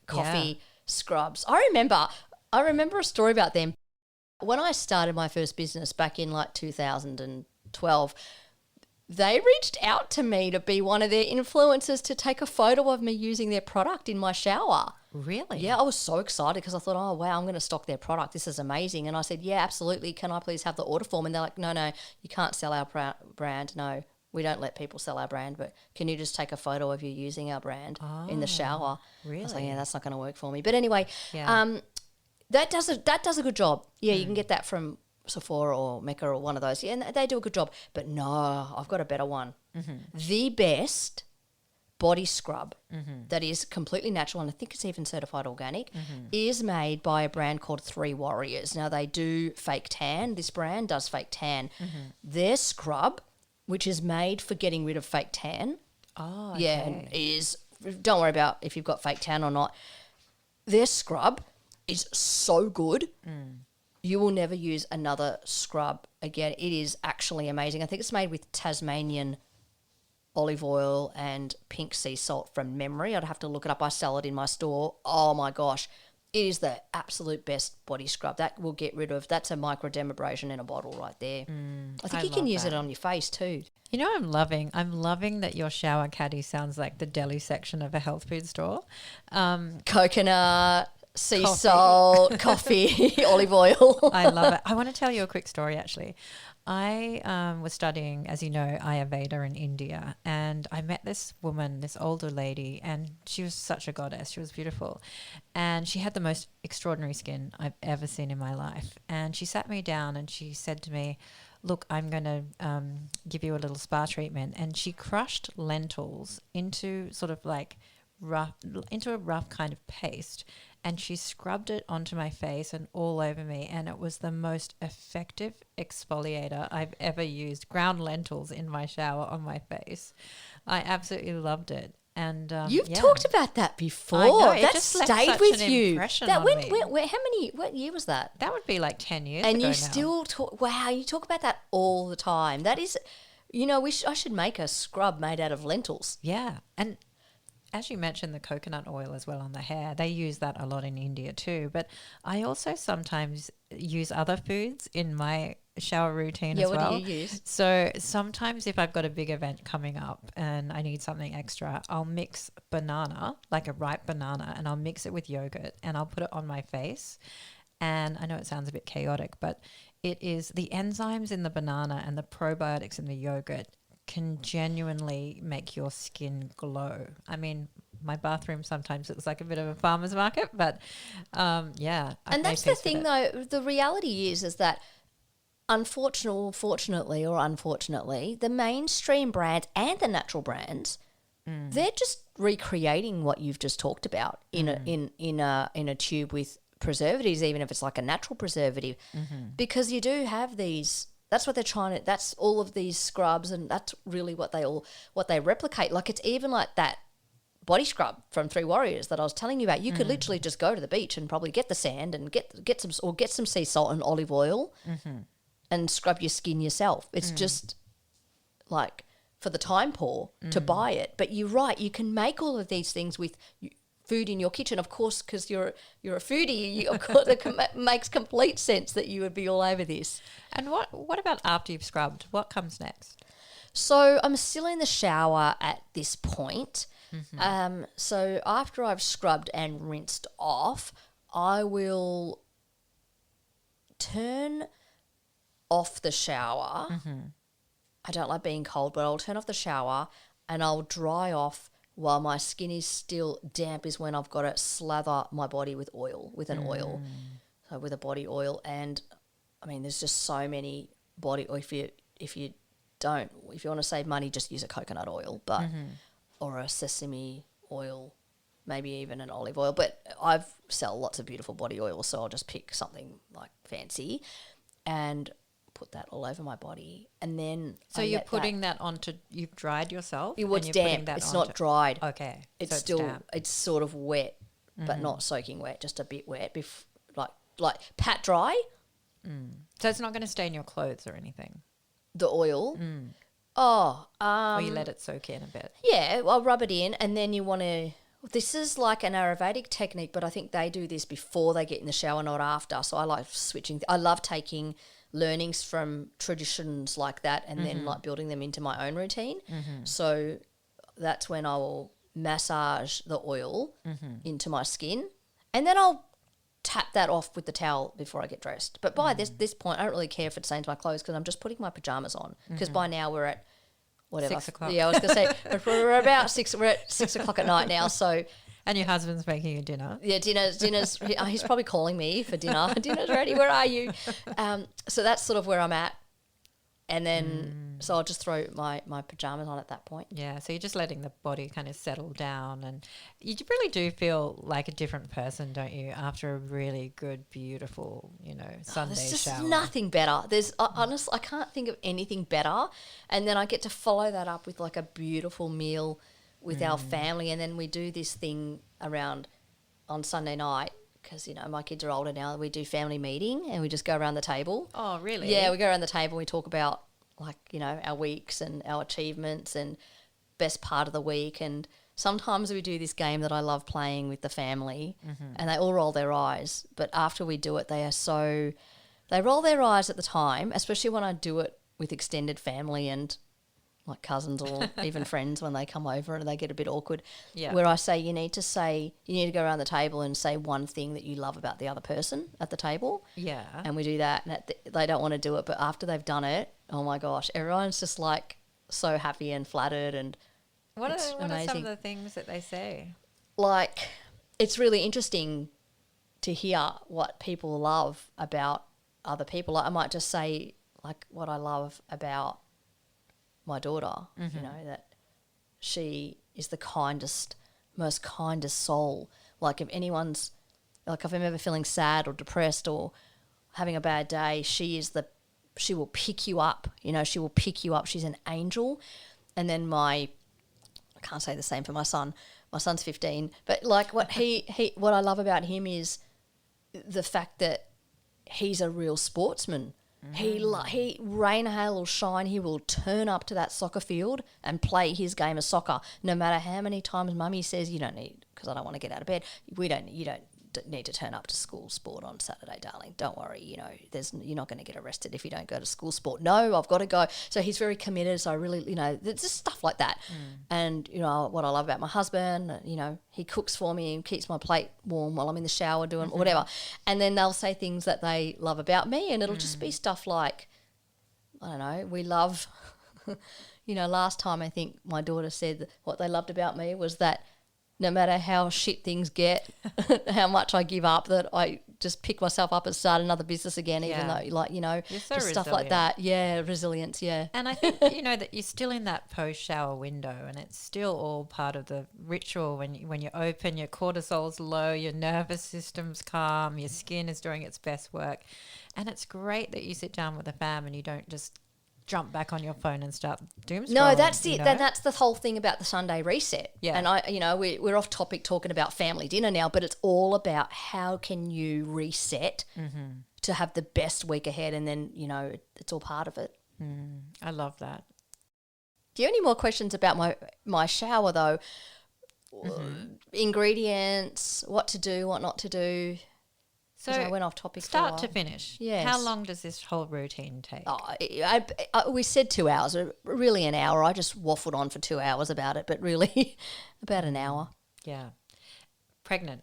coffee scrubs. I remember a story about them. When I started my first business back in like 2012, they reached out to me to be one of their influencers to take a photo of me using their product in my shower. Really? Yeah, I was so excited because I thought, oh, wow, I'm going to stock their product. This is amazing. And I said, yeah, absolutely. Can I please have the order form? And they're like, no, you can't sell our brand. No, we don't let people sell our brand, but can you just take a photo of you using our brand in the shower? I was like, really? yeah, that's not going to work for me. But anyway, Yeah. that does a good job. Yeah, you can get that from Sephora or Mecca or one of those. Yeah, and they do a good job. But no, I've got a better one. The best body scrub that is completely natural, and I think it's even certified organic, is made by a brand called 3 Warriors. Now, they do fake tan. This brand does fake tan. Their scrub, which is made for getting rid of fake tan, and is, don't worry about if you've got fake tan or not, their scrub is so good. You will never use another scrub again. It is actually amazing. I think it's made with Tasmanian olive oil and pink sea salt from memory. I'd have to look it up. I sell it in my store. Oh my gosh. It is the absolute best body scrub. That will get rid of, that's a microdermabrasion in a bottle right there. I think you can use it on your face too. You know, I'm loving that your shower caddy sounds like the deli section of a health food store. Coconut, sea salt, coffee, olive oil. I love it. I want to tell you a quick story actually. I was studying, as you know, Ayurveda in India, and I met this woman, this older lady, and she was such a goddess. She was beautiful, and she had the most extraordinary skin I've ever seen in my life. And she sat me down and she said to me, look, I'm going to give you a little spa treatment. And she crushed lentils into sort of like into a rough kind of paste, and she scrubbed it onto my face and all over me, and it was the most effective exfoliator I've ever used. Ground lentils in my shower on my face. I absolutely loved it. And you've talked about that before. I know, that stayed with you. What year was that? That would be like 10 years and ago you now. still talk. Wow, you talk about that all the time. That is, you know, I should make a scrub made out of lentils. Yeah, and as you mentioned, the coconut oil as well on the hair, they use that a lot in India too. But I also sometimes use other foods in my shower routine as well. Yeah, what do you use? So sometimes if I've got a big event coming up and I need something extra, I'll mix banana, like a ripe banana, and I'll mix it with yogurt and I'll put it on my face. And I know it sounds a bit chaotic, but it is the enzymes in the banana and the probiotics in the yogurt can genuinely make your skin glow. I mean, my bathroom sometimes looks like a bit of a farmer's market, but yeah. And that's the thing though, the reality is that unfortunately, the mainstream brands and the natural brands, they're just recreating what you've just talked about in a tube with preservatives, even if it's like a natural preservative, because you do have these. That's what they're trying to. That's all of these scrubs, and that's really what they replicate. Like it's even like that body scrub from 3 Warriors that I was telling you about. You could literally just go to the beach and probably get the sand and get some sea salt and olive oil, and scrub your skin yourself. It's just like for the time poor to buy it. But you're right. You can make all of these things with food in your kitchen, of course, because you're a foodie. Of course, it makes complete sense that you would be all over this. And what about after you've scrubbed? What comes next? So I'm still in the shower at this point. So after I've scrubbed and rinsed off, I will turn off the shower. I don't like being cold, but I'll turn off the shower and I'll dry off. While my skin is still damp is when I've got to slather my body with oil, with an oil, so with a body oil. And I mean, there's just so many body oil. If you want to save money, just use a coconut oil, but or a sesame oil, maybe even an olive oil. But I sell lots of beautiful body oils, so I'll just pick something like fancy and put that all over my body. And then you're putting that onto, you've dried yourself? It's damp. It's not dried. Okay. It's so still, damp. it's sort of wet, but not soaking wet, just a bit wet, like pat dry. So it's not going to stain your clothes or anything? The oil? Or you let it soak in a bit? Yeah, I'll rub it in, and then you want to... This is like an Ayurvedic technique, but I think they do this before they get in the shower, not after. So I like switching. I love taking learnings from traditions like that and then like building them into my own routine. So that's when I will massage the oil into my skin, and then I'll tap that off with the towel before I get dressed. But by this point, I don't really care if it stains my clothes because I'm just putting my pajamas on, because by now we're at whatever. 6 o'clock. Yeah, I was going to say we're about 6. We're at 6 o'clock at night now. So And your husband's making you dinner. Yeah, dinner's. He's probably calling me for dinner. Dinner's ready. Where are you? So that's sort of where I'm at. And then, so I'll just throw my pajamas on at that point. Yeah, so you're just letting the body kind of settle down, and you really do feel like a different person, don't you, after a really good, beautiful, Sunday There's just shower. nothing better. Honestly, I can't think of anything better. And then I get to follow that up with like a beautiful meal with our family, and then we do this thing around on Sunday night. Because, my kids are older now, we do family meeting and we just go around the table. Oh, really? Yeah, we go around the table and we talk about, like, our weeks and our achievements and best part of the week. And sometimes we do this game that I love playing with the family, and they all roll their eyes. But after we do it, they roll their eyes at the time, especially when I do it with extended family and like cousins or even friends when they come over and they get a bit awkward. Yeah. Where I say you need to go around the table and say one thing that you love about the other person at the table. Yeah. And we do that, and they don't want to do it, but after they've done it, oh my gosh, everyone's just like so happy and flattered, and What are some amazing. of the things that they say? Like, it's really interesting to hear what people love about other people. Like, I might just say like what I love about my daughter, that she is the most kindest soul. Like, if anyone's, like, if I'm ever feeling sad or depressed or having a bad day, she will pick you up. She will pick you up. She's an angel. And then I can't say the same for my son. My son's 15, but like what what I love about him is the fact that he's a real sportsman. He rain, hail or shine, he will turn up to that soccer field and play his game of soccer, no matter how many times Mummy says you don't need, because I don't want to get out of bed. You don't need to turn up to school sport on Saturday, darling. Don't worry. You're not going to get arrested if you don't go to school sport. No, I've got to go. So he's very committed. So I really, there's just stuff like that. And what I love about my husband, he cooks for me and keeps my plate warm while I'm in the shower doing whatever. And then they'll say things that they love about me, and it'll just be stuff like, I don't know, we love, last time I think my daughter said that what they loved about me was that no matter how shit things get, how much I give up, that I just pick myself up and start another business again, even though, You're so just stuff like that. Yeah, resilience, yeah. And I think, that you're still in that post-shower window, and it's still all part of the ritual. When you open, your cortisol's low, your nervous system's calm, your skin is doing its best work. And it's great that you sit down with a fam and you don't just jump back on your phone and start doom scrolling. No, that's it. That's the whole thing about the Sunday reset. Yeah. And we're off topic talking about family dinner now, but it's all about how can you reset to have the best week ahead, and then, it's all part of it. I love that. Do you have any more questions about my shower though? Ingredients, what to do, what not to do. So I went off topic start for a to while. finish. Yes. How long does this whole routine take? We said 2 hours, really an hour. I just waffled on for 2 hours about it, but really about an hour. Yeah.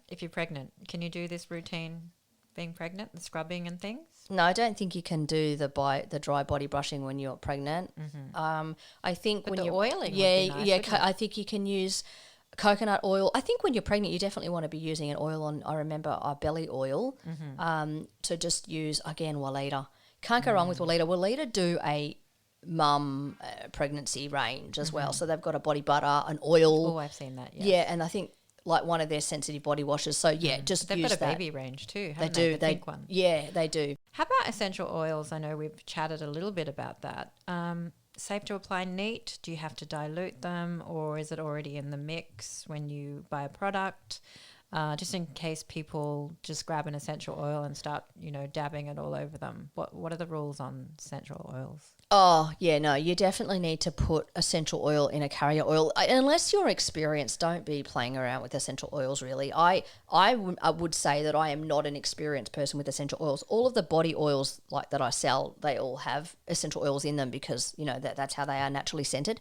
If you're pregnant, can you do this routine being pregnant, the scrubbing and things? No, I don't think you can do the dry body brushing when you're pregnant. I think when the you're oiling would be nice, wouldn't it? I think you can use coconut oil. I think when you're pregnant, you definitely want to be using an oil on, I remember, our belly oil, to just use, again, Walida. Can't go wrong with Walida. Walida do a mum pregnancy range as well. So they've got a body butter, an oil. Oh, I've seen that, yeah. Yeah, and I think like one of their sensitive body washes. So, yeah, just They've use got a that. baby range too, They haven't do. they? The pink one. Yeah, they do. How about essential oils? I know we've chatted a little bit about that. Safe to apply neat? Do you have to dilute them, or is it already in the mix when you buy a product? Just in case people just grab an essential oil and start, dabbing it all over them. What are the rules on essential oils? Oh, yeah, no, you definitely need to put essential oil in a carrier oil. Unless you're experienced, don't be playing around with essential oils, really. I would say that I am not an experienced person with essential oils. All of the body oils like that I sell, they all have essential oils in them because, that's how they are naturally scented.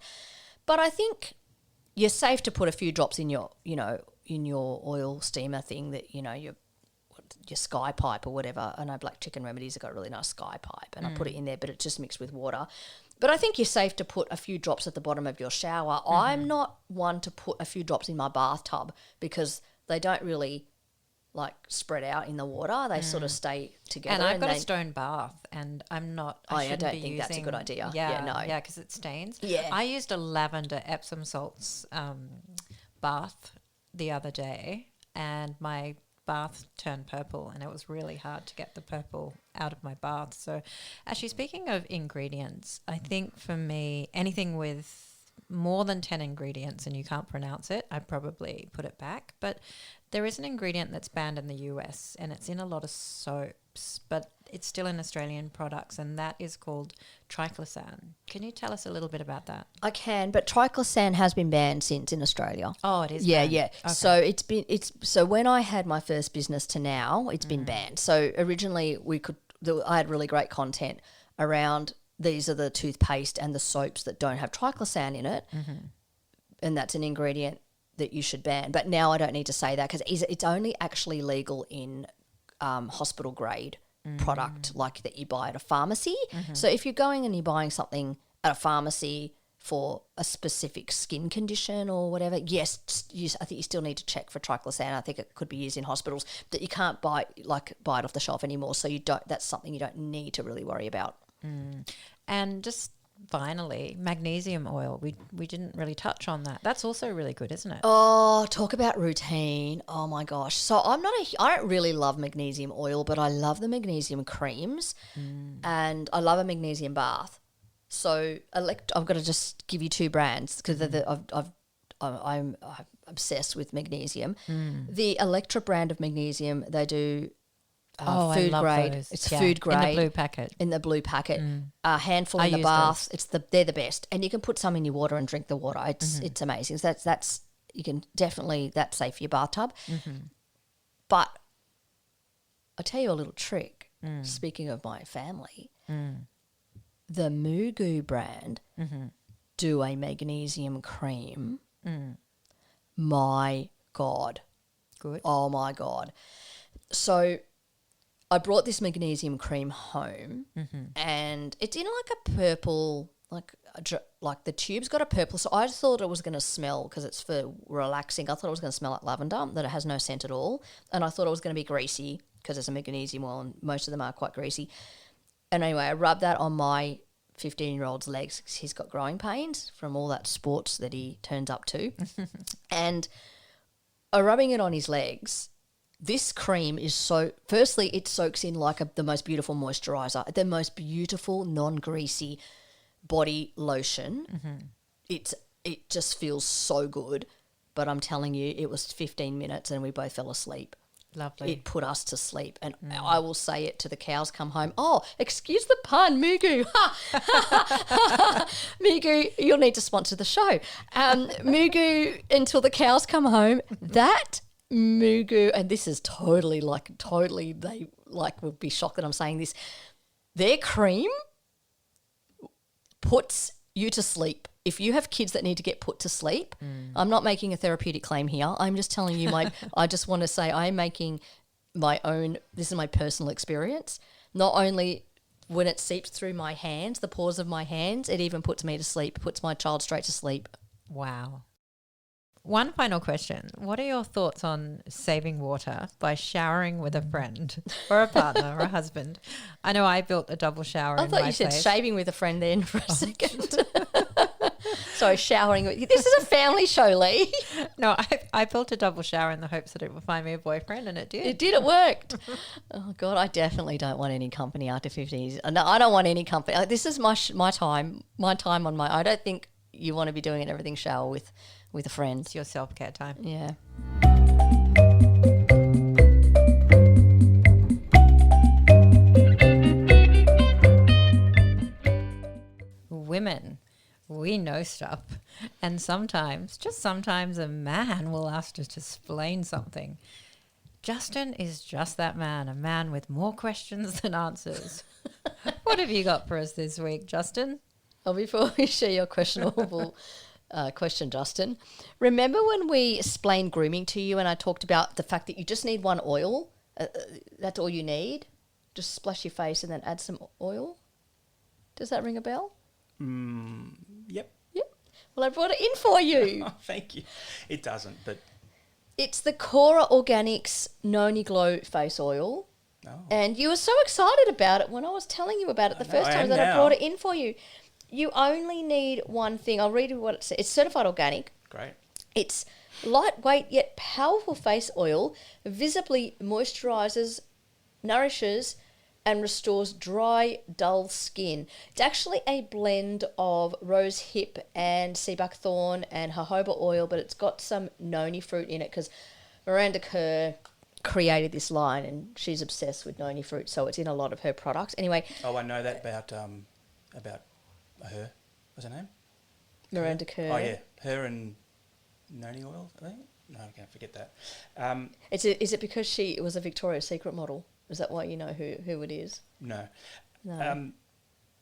But I think you're safe to put a few drops in your, in your oil steamer thing that, your sky pipe or whatever. I know Black Chicken Remedies have got a really nice sky pipe, and I put it in there, but it's just mixed with water. But I think you're safe to put a few drops at the bottom of your shower. I'm not one to put a few drops in my bathtub because they don't really like spread out in the water. They sort of stay together. And I've got a they, stone bath, and I'm not. I shouldn't don't be think that's a good idea. Yeah, Yeah, no. yeah, because it stains. Yeah. I used a lavender Epsom salts bath the other day, and my bath turned purple, and it was really hard to get the purple out of my bath. So, actually, speaking of ingredients, I think for me, anything with more than 10 ingredients and you can't pronounce it, I'd probably put it back. But there is an ingredient that's banned in the US, and it's in a lot of soaps, but it's still in Australian products, and that is called triclosan. Can you tell us a little bit about that? I can, but triclosan has been banned since in Australia. Oh, it is Yeah, banned. yeah. Okay. So when I had my first business to now, it's Mm. been banned. So originally I had really great content around these are the toothpaste and the soaps that don't have triclosan in it, and that's an ingredient that you should ban. But now I don't need to say that because it's only actually legal in hospital grade product like that you buy at a pharmacy. So if you're going and you're buying something at a pharmacy for a specific skin condition or whatever, yes, I think you still need to check for triclosan. I think it could be used in hospitals, but you can't buy it off the shelf anymore. So that's something you don't need to really worry about. And just finally, magnesium oil. We didn't really touch on that. That's also really good, isn't it? Oh, talk about routine. Oh my gosh. So I don't really love magnesium oil, but I love the magnesium creams and I love a magnesium bath. So I've got to just give you two brands because I'm obsessed with magnesium. The Electra brand of magnesium, they do I food love grade. those. It's Yeah, food grade. in the blue packet. In the blue packet. A handful I in the use bath. They're the best. And you can put some in your water and drink the water. It's amazing. So that's you can definitely, that's safe for your bathtub. But I'll tell you a little trick. Speaking of my family, the Mugu brand do a magnesium cream. My God. Good. Oh my God. So I brought this magnesium cream home and it's in like a purple, like the tube's got a purple. So I thought it was going to smell, because it's for relaxing, I thought it was going to smell like lavender, that it has no scent at all. And I thought it was going to be greasy because it's a magnesium oil and most of them are quite greasy. And anyway, I rubbed that on my 15-year-old's legs because he's got growing pains from all that sports that he turns up to. And rubbing it on his legs, this cream is firstly, it soaks in like the most beautiful moisturizer, the most beautiful non-greasy body lotion. It just feels so good. But I'm telling you, it was 15 minutes and we both fell asleep. Lovely. It put us to sleep. And I will say it to the cows come home. Oh, excuse the pun, Mugu. Mugu, you'll need to sponsor the show. Mugu, until the cows come home, that Mugu, and this is totally, they will be shocked that I'm saying this. Their cream puts you to sleep. If you have kids that need to get put to sleep, I'm not making a therapeutic claim here. I'm just telling you I just want to say I'm making my own, this is my personal experience. Not only when it seeps through my hands, the pores of my hands, it even puts me to sleep, puts my child straight to sleep. Wow. One final question. What are your thoughts on saving water by showering with a friend or a partner or a husband? I know I built a double shower I in thought my you said place. shaving with a friend then for a second. Sorry, showering with you. This is a family show, Lee. No, I built a double shower in the hopes that it would find me a boyfriend, and it did. It did, it worked. Oh, God, I definitely don't want any company after 50 years. No, I don't want any company. This is my time on my, I don't think you want to be doing everything shower with a friend. It's your self-care time. Yeah. Women, we know stuff. And sometimes, just sometimes, a man will ask us to explain something. Justin is just that man, a man with more questions than answers. What have you got for us this week, Justin? Oh, before we share your questionable question, Justin, remember when we explained grooming to you and I talked about the fact that you just need one oil? That's all you need? Just splash your face and then add some oil? Does that ring a bell? Yep. Yep. Well, I brought it in for you. Oh, thank you. It doesn't, but It's the Cora Organics Noni Glow face oil. Oh. And you were so excited about it when I was telling you about it the first I time am that I now. brought it in for you. You only need one thing. I'll read you what it says. It's certified organic. Great. It's lightweight yet powerful face oil, visibly moisturizes, nourishes, and restores dry, dull skin. It's actually a blend of rose hip and sea buckthorn and jojoba oil, but it's got some noni fruit in it because Miranda Kerr created this line and she's obsessed with noni fruit, so it's in a lot of her products. Anyway, Oh, I know that about her. What's her name? Miranda Kerr. Oh yeah, her and noni oil. I think. No, I can't forget that. Is it because she was a Victoria's Secret model? Is that why you know who it is? No. No.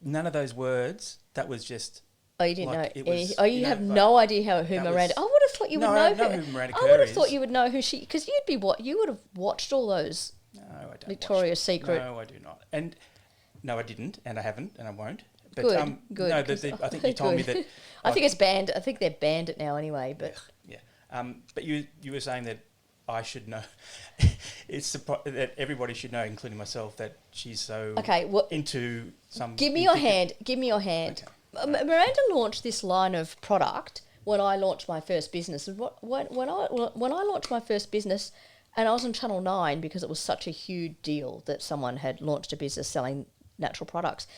None of those words. That was just. Oh, you didn't like, know. it was, You have no idea who that Miranda. was- I would have thought you would No, know I know who Miranda I would Kerr have thought is. you would know who she, because you would have watched all those. No, I don't. Victoria's watch- Secret. No, I do not. And no, I didn't, and I haven't, and I won't. But, Good, good. No, 'cause I think you told me good. that. I think it's banned. I think they've banned it now anyway. But Yeah. But you were saying that I should know. It's that everybody should know, including myself, that she's so okay, well, into some. give me your hand. Give me your hand. Okay. Miranda launched this line of product when I launched my first business. And when I launched my first business, and I was on Channel 9 because it was such a huge deal that someone had launched a business selling natural products.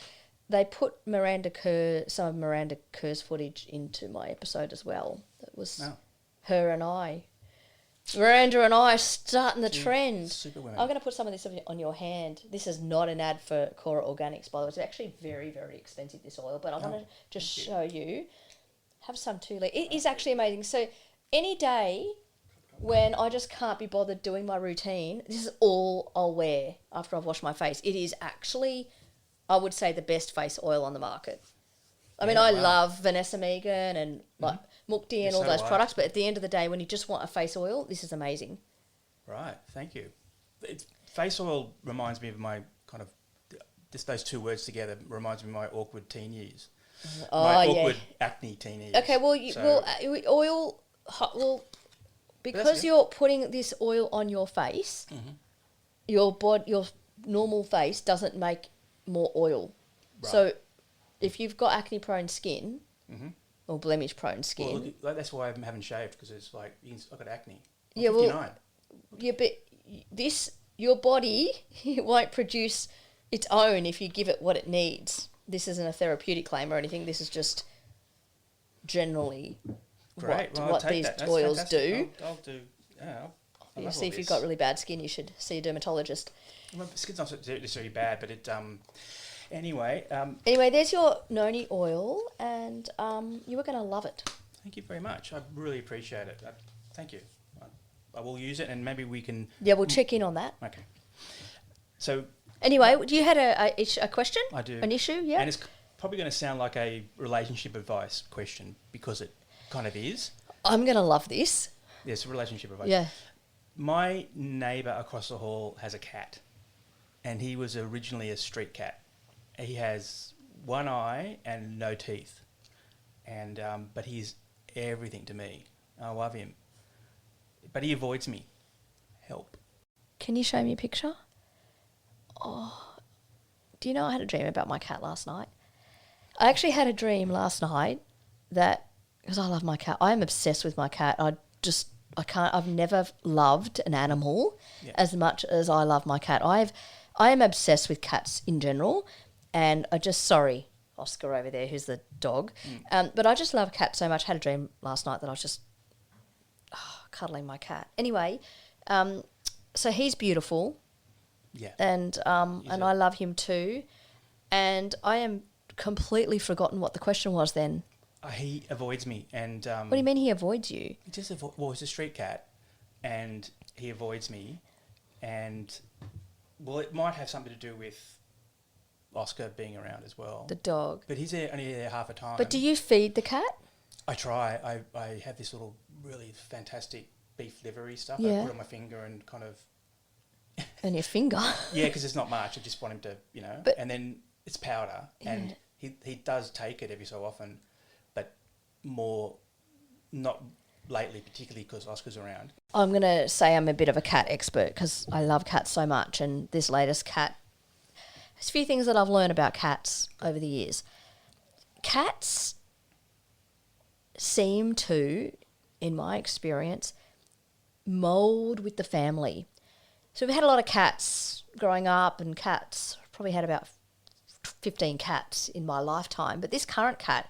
They put some of Miranda Kerr's footage into my episode as well. It was Oh. her and I. Miranda and I starting the Gee, trend. Superwoman. I'm going to put some of this on your hand. This is not an ad for Cora Organics, by the way. It's actually very, very expensive, this oil, but I want to just show you. Have some too. It is actually amazing. So any day when I just can't be bothered doing my routine, this is all I'll wear after I've washed my face. It is actually, I would say, the best face oil on the market. I mean, Yeah, I wow. love Vanessa Megan and like Mukti and Yeah, all so those do I. products, but at the end of the day, when you just want a face oil, this is amazing. Right. Thank you. Face oil reminds me of my kind of just those two words together reminds me of my awkward teen years. Oh, My yeah. awkward acne teen years. Okay, well, because good. you're putting this oil on your face, your normal face doesn't make more oil. Right. So, if you've got acne-prone skin or blemish-prone skin, Well, look, that's why I haven't shaved because it's like I've got acne. I'm Yeah, well, 59. yeah, but your body won't produce its own if you give it what it needs. This isn't a therapeutic claim or anything. This is just generally Great. Well, I'll what take these that. That's oils fantastic. do. I'll do. Yeah. I You love see, all if you've this. got really bad skin, you should see a dermatologist. My skin's not necessarily bad, but it. Anyway, Anyway, there's your noni oil, and you were going to love it. thank you very much. I really appreciate it. Thank you. I will use it, and maybe we can. Yeah, we'll check in on that. Okay. So Anyway, you had a question? I do. An issue, yeah? And it's probably going to sound like a relationship advice question because it kind of is. I'm going to love this. Yes, relationship advice. Yeah. My neighbour across the hall has a cat, and he was originally a street cat. He has one eye and no teeth, and but he's everything to me. I love him, but he avoids me. Help. Can you show me a picture? Oh, do you know I had a dream about my cat last night? I actually had a dream last night that, because I love my cat, I am obsessed with my cat. I've never loved an animal as much as I love my cat. I am obsessed with cats in general, and sorry, Oscar over there, who's the dog, but I just love cats so much. I had a dream last night that I was just cuddling my cat. Anyway, so he's beautiful. Yeah. And I love him too. And I am completely forgotten what the question was then. He avoids me, and What do you mean he avoids you? he just well, he's a street cat, and he avoids me, and well, it might have something to do with Oscar being around as well. The dog. But he's only there half a time. But do you feed the cat? I try. I have this little really fantastic beef livery stuff. I Yeah. put on my finger and kind of On your finger? yeah, because it's not much. I just want him to, But- and then it's powder, and he does take it every so often, but more not lately, particularly because Oscar's around. I'm going to say I'm a bit of a cat expert because I love cats so much. And this latest cat, there's a few things that I've learned about cats over the years. Cats seem to, in my experience, mould with the family. So we've had a lot of cats growing up, and cats, probably had about 15 cats in my lifetime. But this current cat,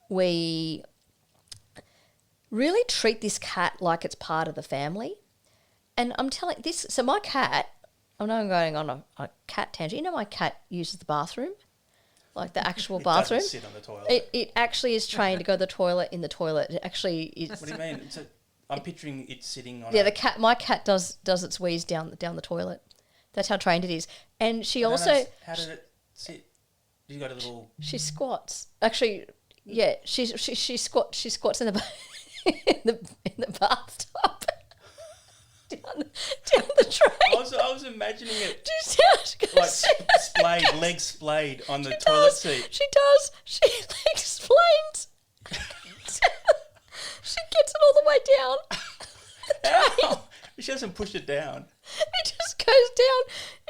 we really treat this cat like it's part of the family. And I'm telling this, so my cat, I know I'm going on a cat tangent. You know, my cat uses the bathroom, like the actual bathroom. Doesn't sit on the toilet. It actually is trained to go to the toilet in the toilet. It actually is. What do you mean? I'm picturing it sitting on. Yeah, my cat does its wheeze down the toilet. That's how trained it is. And she also. How did it sit? You got a little. She squats. Actually, yeah, she squats in the in the bathtub. down the drain. I was imagining it Like splayed, legs splayed on the toilet seat. She does. She explains. She gets it all the way down. How? She doesn't push it down. It just goes down.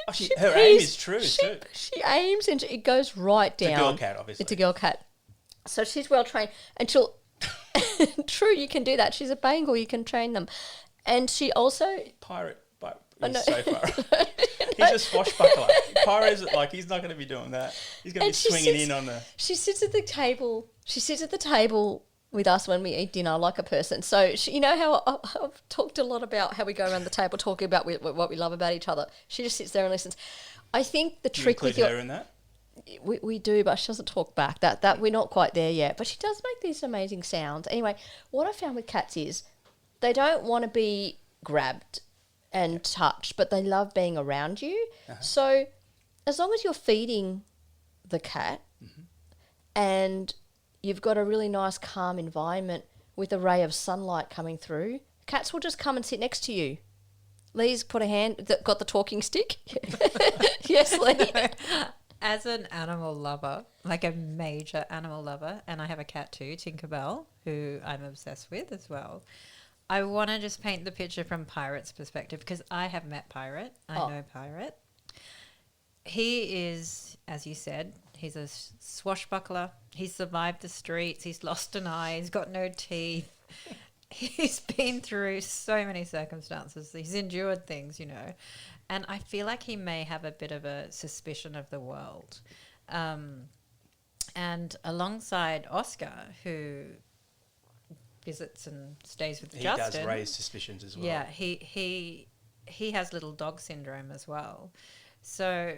Oh, her aim is true too. She aims and it goes right down. It's a girl cat, obviously. It's a girl cat. So she's well trained. And she'll... True, you can do that. She's a Bengal. You can train them. And she also... Pirate is so far. He's a swashbuckler. Pyro's he's not going to be doing that. He's going to be swinging in on the... She sits at the table. She sits at the table with us when we eat dinner like a person. So you know how I've talked a lot about how we go around the table talking about what we love about each other. She just sits there and listens. I think the trick with her in that? We do, but she doesn't talk back. That we're not quite there yet. But she does make these amazing sounds. Anyway, what I found with cats is they don't want to be grabbed and touched, but they love being around you. Uh-huh. So as long as you're feeding the cat and you've got a really nice calm environment with a ray of sunlight coming through, cats will just come and sit next to you. Lee's got the talking stick. Yes, Lee. As an animal lover, like a major animal lover, and I have a cat too, Tinkerbell, who I'm obsessed with as well, I want to just paint the picture from Pirate's perspective because I have met Pirate. I know Pirate. He is, as you said, he's a swashbuckler. He's survived the streets. He's lost an eye. He's got no teeth. He's been through so many circumstances. He's endured things, you know. And I feel like he may have a bit of a suspicion of the world. And alongside Oscar, who visits and stays with Justin. He does raise suspicions as well. Yeah, he has little dog syndrome as well. So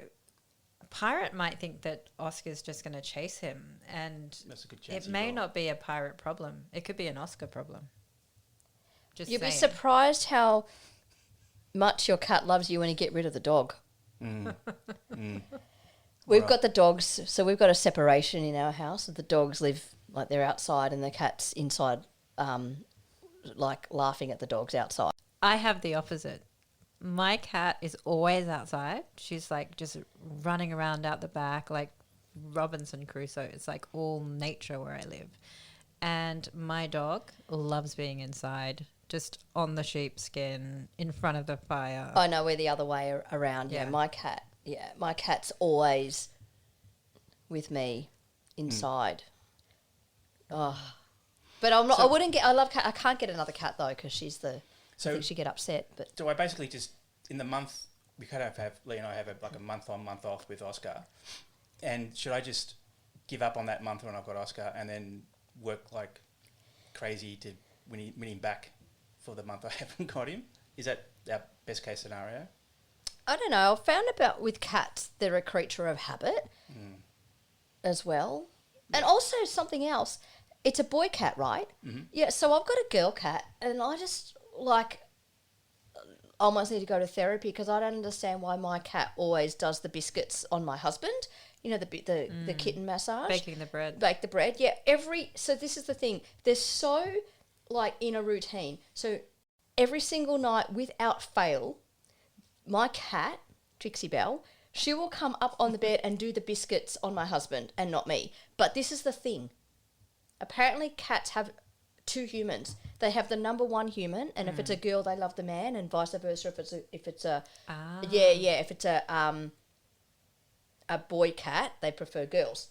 Pirate might think that Oscar's just going to chase him, and that's a good chance it may not be a Pirate problem. It could be an Oscar problem. Just You'd saying. be surprised how much your cat loves you when you get rid of the dog. We've got the dogs, so we've got a separation in our house. The dogs live like they're outside and the cat's inside, like laughing at the dogs outside. I have the opposite. My cat is always outside. She's like just running around out the back like Robinson Crusoe. It's like all nature where I live. And my dog loves being inside, just on the sheepskin, in front of the fire. I know we're the other way around. Yeah, my cat's always with me inside. Oh, but I'm not. I wouldn't get. I love cat. I can't get another cat though because she's the. I think she'd get upset. But do I basically just in the month we could have Lee and I have a month on, month off with Oscar, and should I just give up on that month when I've got Oscar and then work like crazy to win him back for the month I haven't got him? Is that our best case scenario? I don't know. I've found about with cats, they're a creature of habit as well. Yeah. And also something else. It's a boy cat, right? Mm-hmm. Yeah, so I've got a girl cat and I just almost need to go to therapy because I don't understand why my cat always does the biscuits on my husband. You know, the kitten massage. Baking the bread. Bake the bread. Yeah, so this is the thing. They're so in a routine. So every single night without fail, my cat, Trixie Belle, she will come up on the bed and do the biscuits on my husband and not me. But this is the thing. Apparently cats have two humans. they have the number one human, and if it's a girl, they love the man, and vice versa. If it's a boy cat, they prefer girls.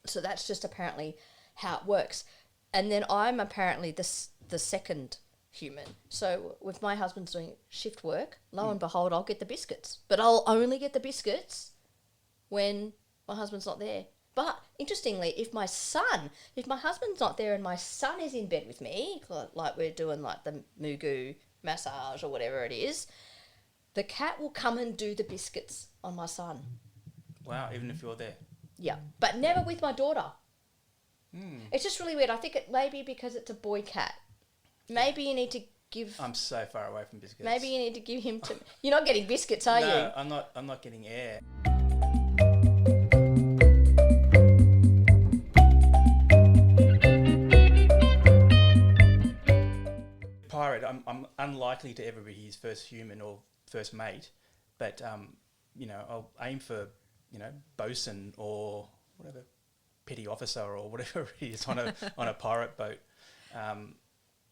So that's just apparently how it works. And then I'm apparently the second human. So if my husband's doing shift work, lo and behold, I'll get the biscuits. But I'll only get the biscuits when my husband's not there. But interestingly, if my husband's not there and my son is in bed with me, like we're doing like the Mugu massage or whatever it is, the cat will come and do the biscuits on my son. Wow, even if you're there. Yeah, but never with my daughter. It's just really weird. I think it may be because it's a boy cat. Maybe you need to give... I'm so far away from biscuits. Maybe you need to give him to... You're not getting biscuits, are you? No, I'm not getting air. Pirate, I'm unlikely to ever be his first human or first mate, but, I'll aim for, bosun or whatever, petty officer or whatever it is on a pirate boat.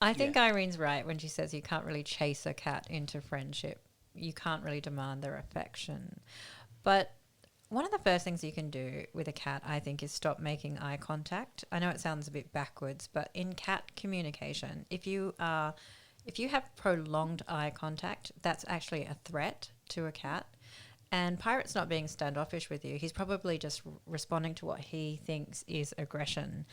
I think Irene's right when she says you can't really chase a cat into friendship. You can't really demand their affection. But one of the first things you can do with a cat, I think, is stop making eye contact. I know it sounds a bit backwards, but in cat communication, if you have prolonged eye contact, that's actually a threat to a cat. And Pirate's not being standoffish with you. He's probably just responding to what he thinks is aggression.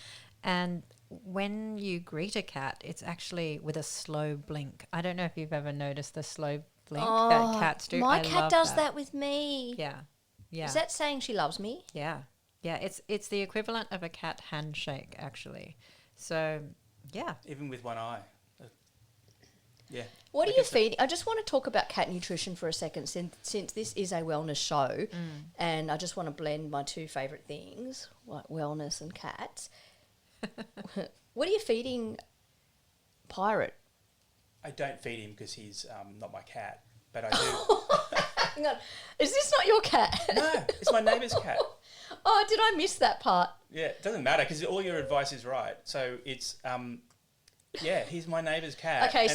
And when you greet a cat, it's actually with a slow blink. I don't know if you've ever noticed the slow blink that cats do. My cat does that with me. Yeah. Yeah. Is that saying she loves me? Yeah. Yeah. It's the equivalent of a cat handshake, actually. So, yeah. Even with one eye. Yeah. What are you feeding? I just want to talk about cat nutrition for a second, since this is a wellness show, and I just want to blend my two favourite things, like wellness and cats. What are you feeding Pirate? I don't feed him because he's not my cat, but I do. Hang on. Is this not your cat? No, it's my neighbour's cat. Oh, did I miss that part? Yeah, it doesn't matter because all your advice is right. So it's, he's my neighbour's cat. Okay,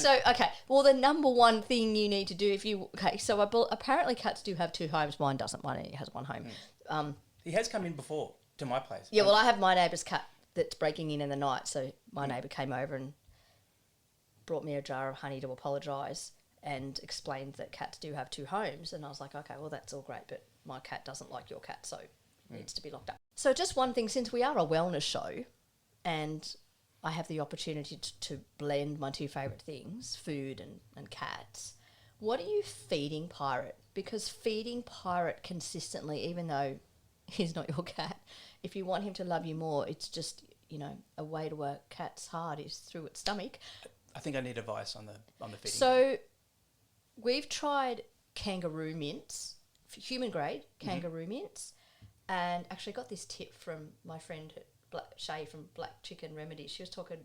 well, the number one thing you need to do apparently cats do have two homes. Mine doesn't. Mine only has one home. He has come in before to my place. Yeah, well, I have my neighbour's cat that's breaking in the night, so my neighbour came over and brought me a jar of honey to apologise and explained that cats do have two homes, and I was like, okay, well, that's all great, but my cat doesn't like your cat, so it needs to be locked up. So just one thing, since we are a wellness show and I have the opportunity to blend my two favourite things, food and cats, what are you feeding Pirate? Because feeding Pirate consistently, even though he's not your cat, if you want him to love you more, it's just, a way to work cat's heart is through its stomach. I think I need advice on the feeding. So we've tried kangaroo mints, human grade kangaroo mints, and actually got this tip from my friend Shay from Black Chicken Remedy. She was talking.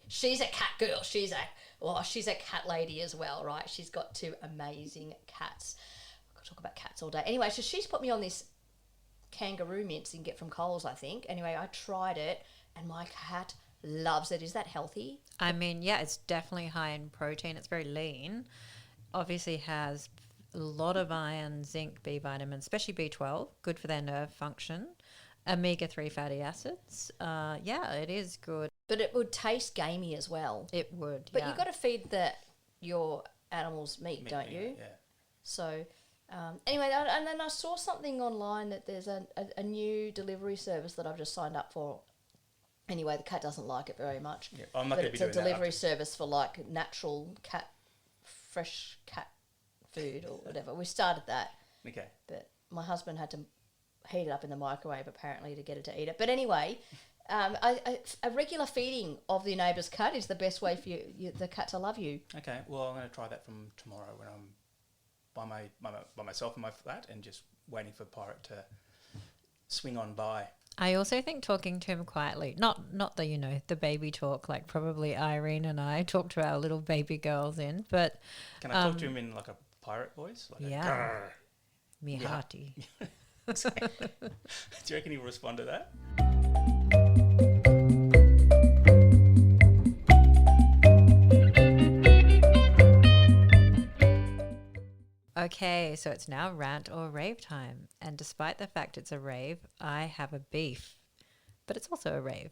She's a cat girl. She's a cat lady as well, right? She's got two amazing cats. I could talk about cats all day. Anyway, so she's put me on this kangaroo mints you can get from Coles, I think. Anyway, I tried it, and my cat loves it. Is that healthy? I mean, yeah, it's definitely high in protein. It's very lean. Obviously has a lot of iron, zinc, B vitamins, especially B12, good for their nerve function. Omega-3 fatty acids. It is good. But it would taste gamey as well. It would, But you've got to feed your animals meat, don't you? Yeah. So, anyway, and then I saw something online that there's a new delivery service that I've just signed up for. Anyway, the cat doesn't like it very much. Yeah, I'm not going to be doing that. It's a delivery service for like natural fresh cat food or whatever. We started that. Okay. But my husband had to heat it up in the microwave apparently to get it to eat it. But anyway, a regular feeding of the neighbour's cat is the best way for the cat to love you. Okay. Well, I'm going to try that from tomorrow when I'm by myself in my flat and just waiting for Pirate to swing on by. I also think talking to him quietly, not the baby talk, like probably Irene and I talk to our little baby girls in, but... Can I talk to him in like a pirate voice? Like me hearty. Do you reckon he'll respond to that? Okay, so it's now rant or rave time. And despite the fact it's a rave, I have a beef. But it's also a rave.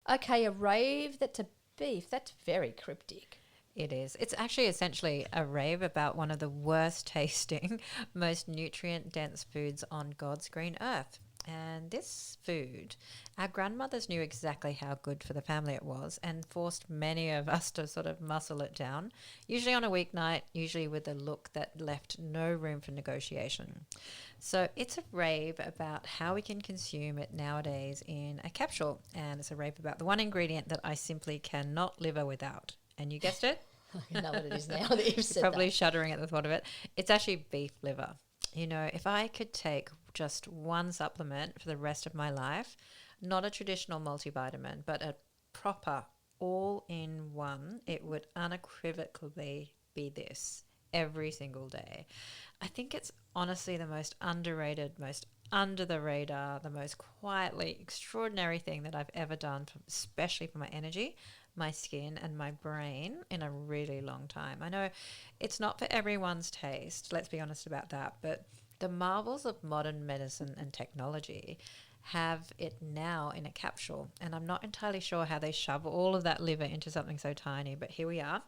Okay, a rave that's a beef. That's very cryptic. It is. It's actually essentially a rave about one of the worst tasting, most nutrient dense foods on God's green earth. And this food, our grandmothers knew exactly how good for the family it was and forced many of us to sort of muscle it down, usually on a weeknight, usually with a look that left no room for negotiation. So it's a rave about how we can consume it nowadays in a capsule. And it's a rave about the one ingredient that I simply cannot live without. And you guessed it? I know what it is now that you've said Probably that. shuddering at the thought of it. It's actually beef liver. You know, if I could take just one supplement for the rest of my life, not a traditional multivitamin, but a proper all-in-one, it would unequivocally be this every single day. I think it's honestly the most underrated, most under the radar, the most quietly extraordinary thing that I've ever done, especially for my energy, my skin and my brain in a really long time. I know it's not for everyone's taste, let's be honest about that, but the marvels of modern medicine and technology have it now in a capsule, and I'm not entirely sure how they shove all of that liver into something so tiny, but here we are.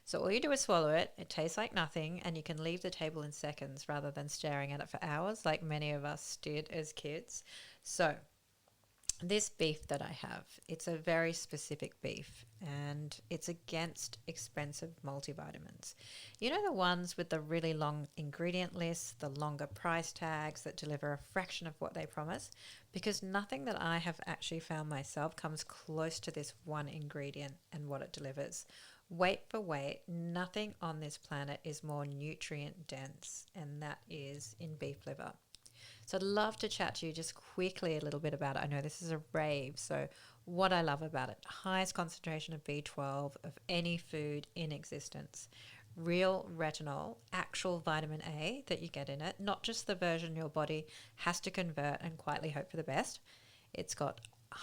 So all you do is swallow it, it tastes like nothing, and you can leave the table in seconds rather than staring at it for hours like many of us did as kids. So this beef that I have, it's a very specific beef, and it's against expensive multivitamins. You know, the ones with the really long ingredient lists, the longer price tags that deliver a fraction of what they promise? Because nothing that I have actually found myself comes close to this one ingredient and what it delivers. Weight for weight, nothing on this planet is more nutrient dense, and that is in beef liver. So I'd love to chat to you just quickly a little bit about it. I know this is a rave, so what I love about it, highest concentration of B12 of any food in existence. Real retinol, actual vitamin A that you get in it, not just the version your body has to convert and quietly hope for the best. It's got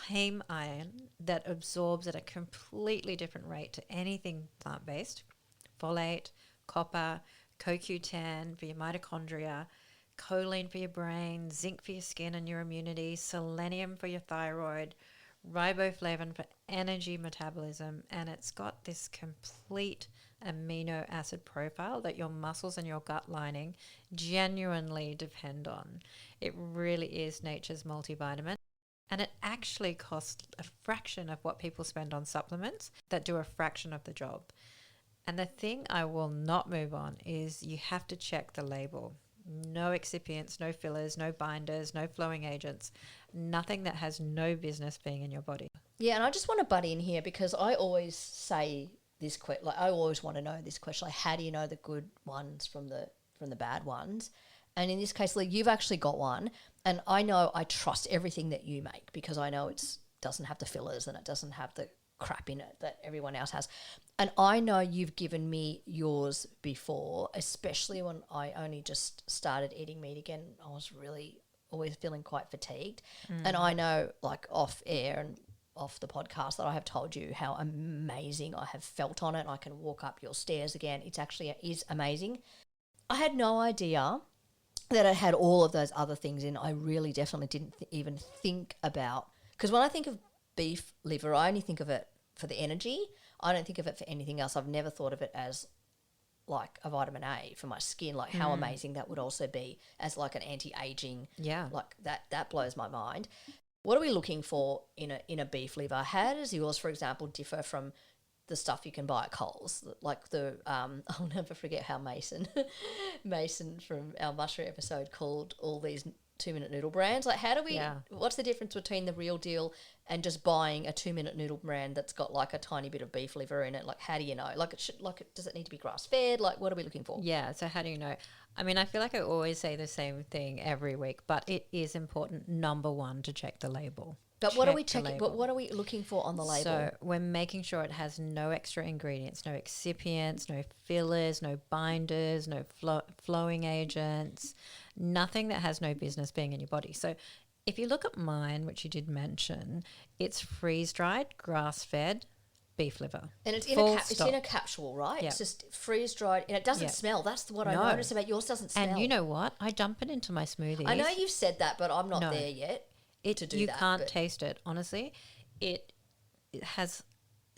heme iron that absorbs at a completely different rate to anything plant-based. Folate, copper, CoQ10 for your mitochondria, choline for your brain, zinc for your skin and your immunity, selenium for your thyroid, riboflavin for energy metabolism, and it's got this complete amino acid profile that your muscles and your gut lining genuinely depend on. It really is nature's multivitamin, and it actually costs a fraction of what people spend on supplements that do a fraction of the job. And the thing I will not move on is you have to check the label. No excipients, no fillers, no binders, no flowing agents, nothing that has no business being in your body. Yeah, and I just want to butt in here because I always say this question. Like, I always want to know this question: like, how do you know the good ones from the bad ones? And in this case, like, you've actually got one, and I know I trust everything that you make because I know it doesn't have the fillers and it doesn't have the crap in it that everyone else has. And I know you've given me yours before, especially when I only just started eating meat again. I was really always feeling quite fatigued. And I know, like, off air and off the podcast, that I have told you how amazing I have felt on it. I can walk up your stairs again. It's actually is amazing. I had no idea that it had all of those other things in. I really definitely didn't even think about, because when I think of beef liver, I only think of it for the energy. I don't think of it for anything else. I've never thought of it as like a vitamin A for my skin, like how amazing that would also be as like an anti-aging. Yeah. Like that blows my mind. What are we looking for in a beef liver? How does yours, for example, differ from the stuff you can buy at Coles? Like the I'll never forget how Mason from our mushroom episode called all these 2-minute noodle brands. Like, how do we? Yeah. What's the difference between the real deal and just buying a 2-minute noodle brand that's got like a tiny bit of beef liver in it? Like, how do you know? Like, does it need to be grass fed? Like, what are we looking for? Yeah, so how do you know? I mean, I feel like I always say the same thing every week, but it is important, number one, to check the label. But what are we Check the checking? label. But what are we looking for on the label? So we're making sure it has no extra ingredients, no excipients, no fillers, no binders, no flowing agents, nothing that has no business being in your body. So if you look at mine, which you did mention, it's freeze-dried, grass-fed beef liver. And it's Full it's in a capsule, right? Yep. It's just freeze dried, and it doesn't Yep. smell. That's what I No. noticed about yours. Doesn't smell. And you know what? I dump it into my smoothies. I know you've said that, but I'm not No. there yet to do You that. can't but- taste it, honestly. It has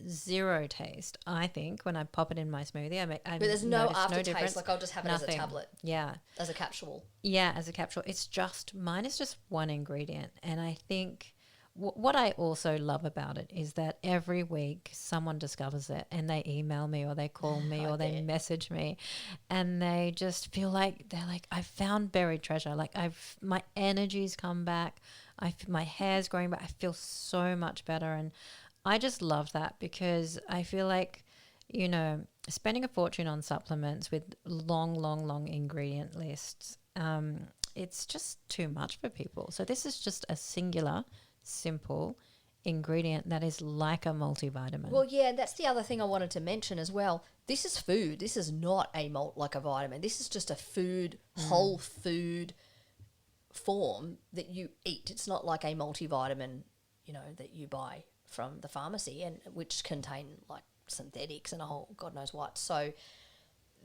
zero taste, I think, when I pop it in my smoothie. But there's no aftertaste. difference. Like I'll just have it as a Nothing. tablet, Yeah. as a capsule. Yeah, as a capsule. It's just, mine is just one ingredient. And I think what I also love about it is that every week someone discovers it and they email me or they call me or they message me, and they just feel like they're like, I found buried treasure. Like my energy's come back. My hair's growing back. I feel so much better. And I just love that because I feel like, you know, spending a fortune on supplements with long ingredient lists, it's just too much for people. So this is just a singular, simple ingredient that is like a multivitamin. Well, yeah, and that's the other thing I wanted to mention as well. This is food. This is not a like a vitamin. This is just a food, whole food form that you eat. It's not like a multivitamin, you know, that you buy from the pharmacy and which contain like synthetics and a whole God knows what. So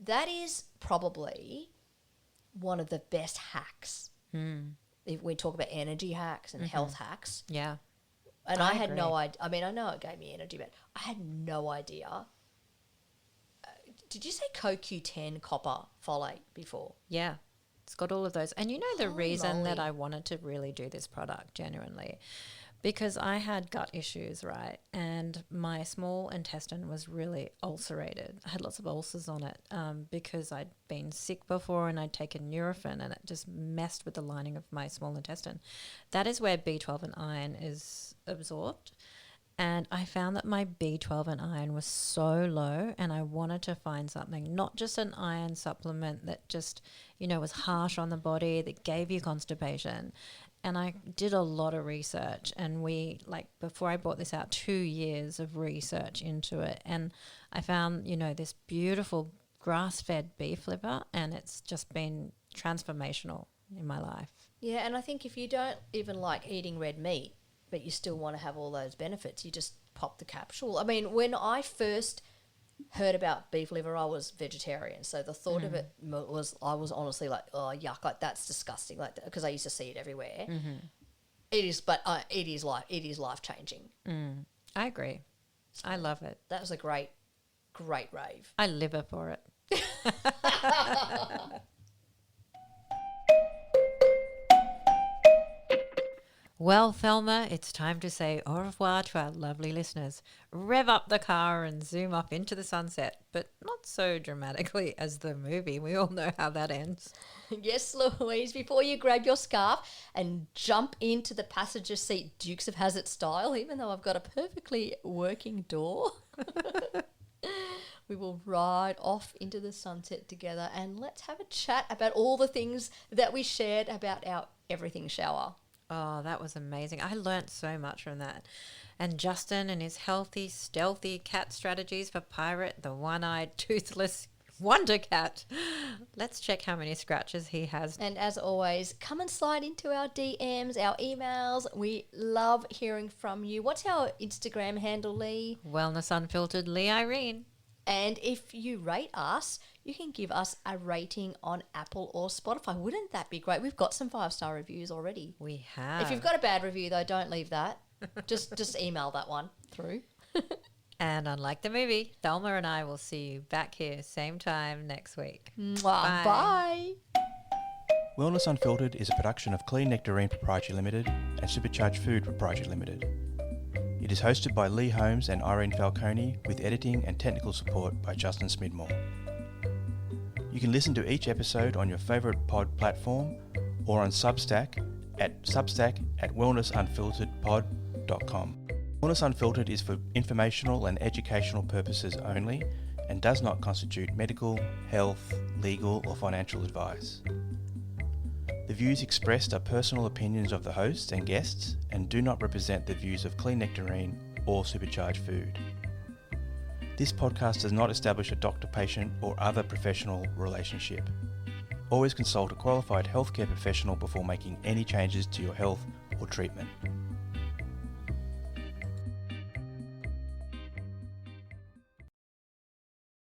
that is probably one of the best hacks. If we talk about energy hacks and health hacks. Yeah. And I I had agree. no idea. I mean, I know it gave me energy, but I had no idea. Did you say CoQ10 copper folate before? Yeah. It's got all of those. And you know the Holy reason that moly. I wanted to really do this product genuinely, because I had gut issues, right? And my small intestine was really ulcerated. I had lots of ulcers on it because I'd been sick before and I'd taken Nurofen and it just messed with the lining of my small intestine. That is where B12 and iron is absorbed. And I found that my B12 and iron was so low, and I wanted to find something, not just an iron supplement that just, you know, was harsh on the body, that gave you constipation. And I did a lot of research, and before I brought this out, 2 years of research into it. And I found, you know, this beautiful grass-fed beef liver, and it's just been transformational in my life. Yeah, and I think if you don't even like eating red meat, but you still want to have all those benefits, you just pop the capsule. I mean, when I first heard about beef liver, I was vegetarian, so the thought of it was, I was honestly like, oh yuck, like that's disgusting, like because I used to see it everywhere. It is, but it is life changing. I agree. I love it. That was a great rave. I live it for it. Well, Thelma, it's time to say au revoir to our lovely listeners. Rev up the car and zoom off into the sunset, but not so dramatically as the movie. We all know how that ends. Yes, Louise, before you grab your scarf and jump into the passenger seat Dukes of Hazzard style, even though I've got a perfectly working door, we will ride off into the sunset together and let's have a chat about all the things that we shared about our everything shower. Oh, that was amazing. I learnt so much from that. And Justin and his healthy, stealthy cat strategies for Pirate, the one-eyed, toothless wonder cat. Let's check how many scratches he has. And as always, come and slide into our DMs, our emails. We love hearing from you. What's our Instagram handle, Lee? Wellness Unfiltered, Lee Irene. And if you rate us, you can give us a rating on Apple or Spotify. Wouldn't that be great? We've got some 5-star reviews already. We have. If you've got a bad review, though, don't leave that. Just email that one through. And unlike the movie, Thelma and I will see you back here same time next week. Mwah. Bye. Bye. Wellness Unfiltered is a production of Clean Nectarine Proprietary Limited and Supercharged Food Proprietary Limited. It is hosted by Lee Holmes and Irene Falcone, with editing and technical support by Justin Smidmore. You can listen to each episode on your favourite pod platform or on Substack at wellnessunfilteredpod.com. Wellness Unfiltered is for informational and educational purposes only and does not constitute medical, health, legal or financial advice. The views expressed are personal opinions of the hosts and guests and do not represent the views of Clean Nectarine or Supercharged Food. This podcast does not establish a doctor-patient or other professional relationship. Always consult a qualified healthcare professional before making any changes to your health or treatment.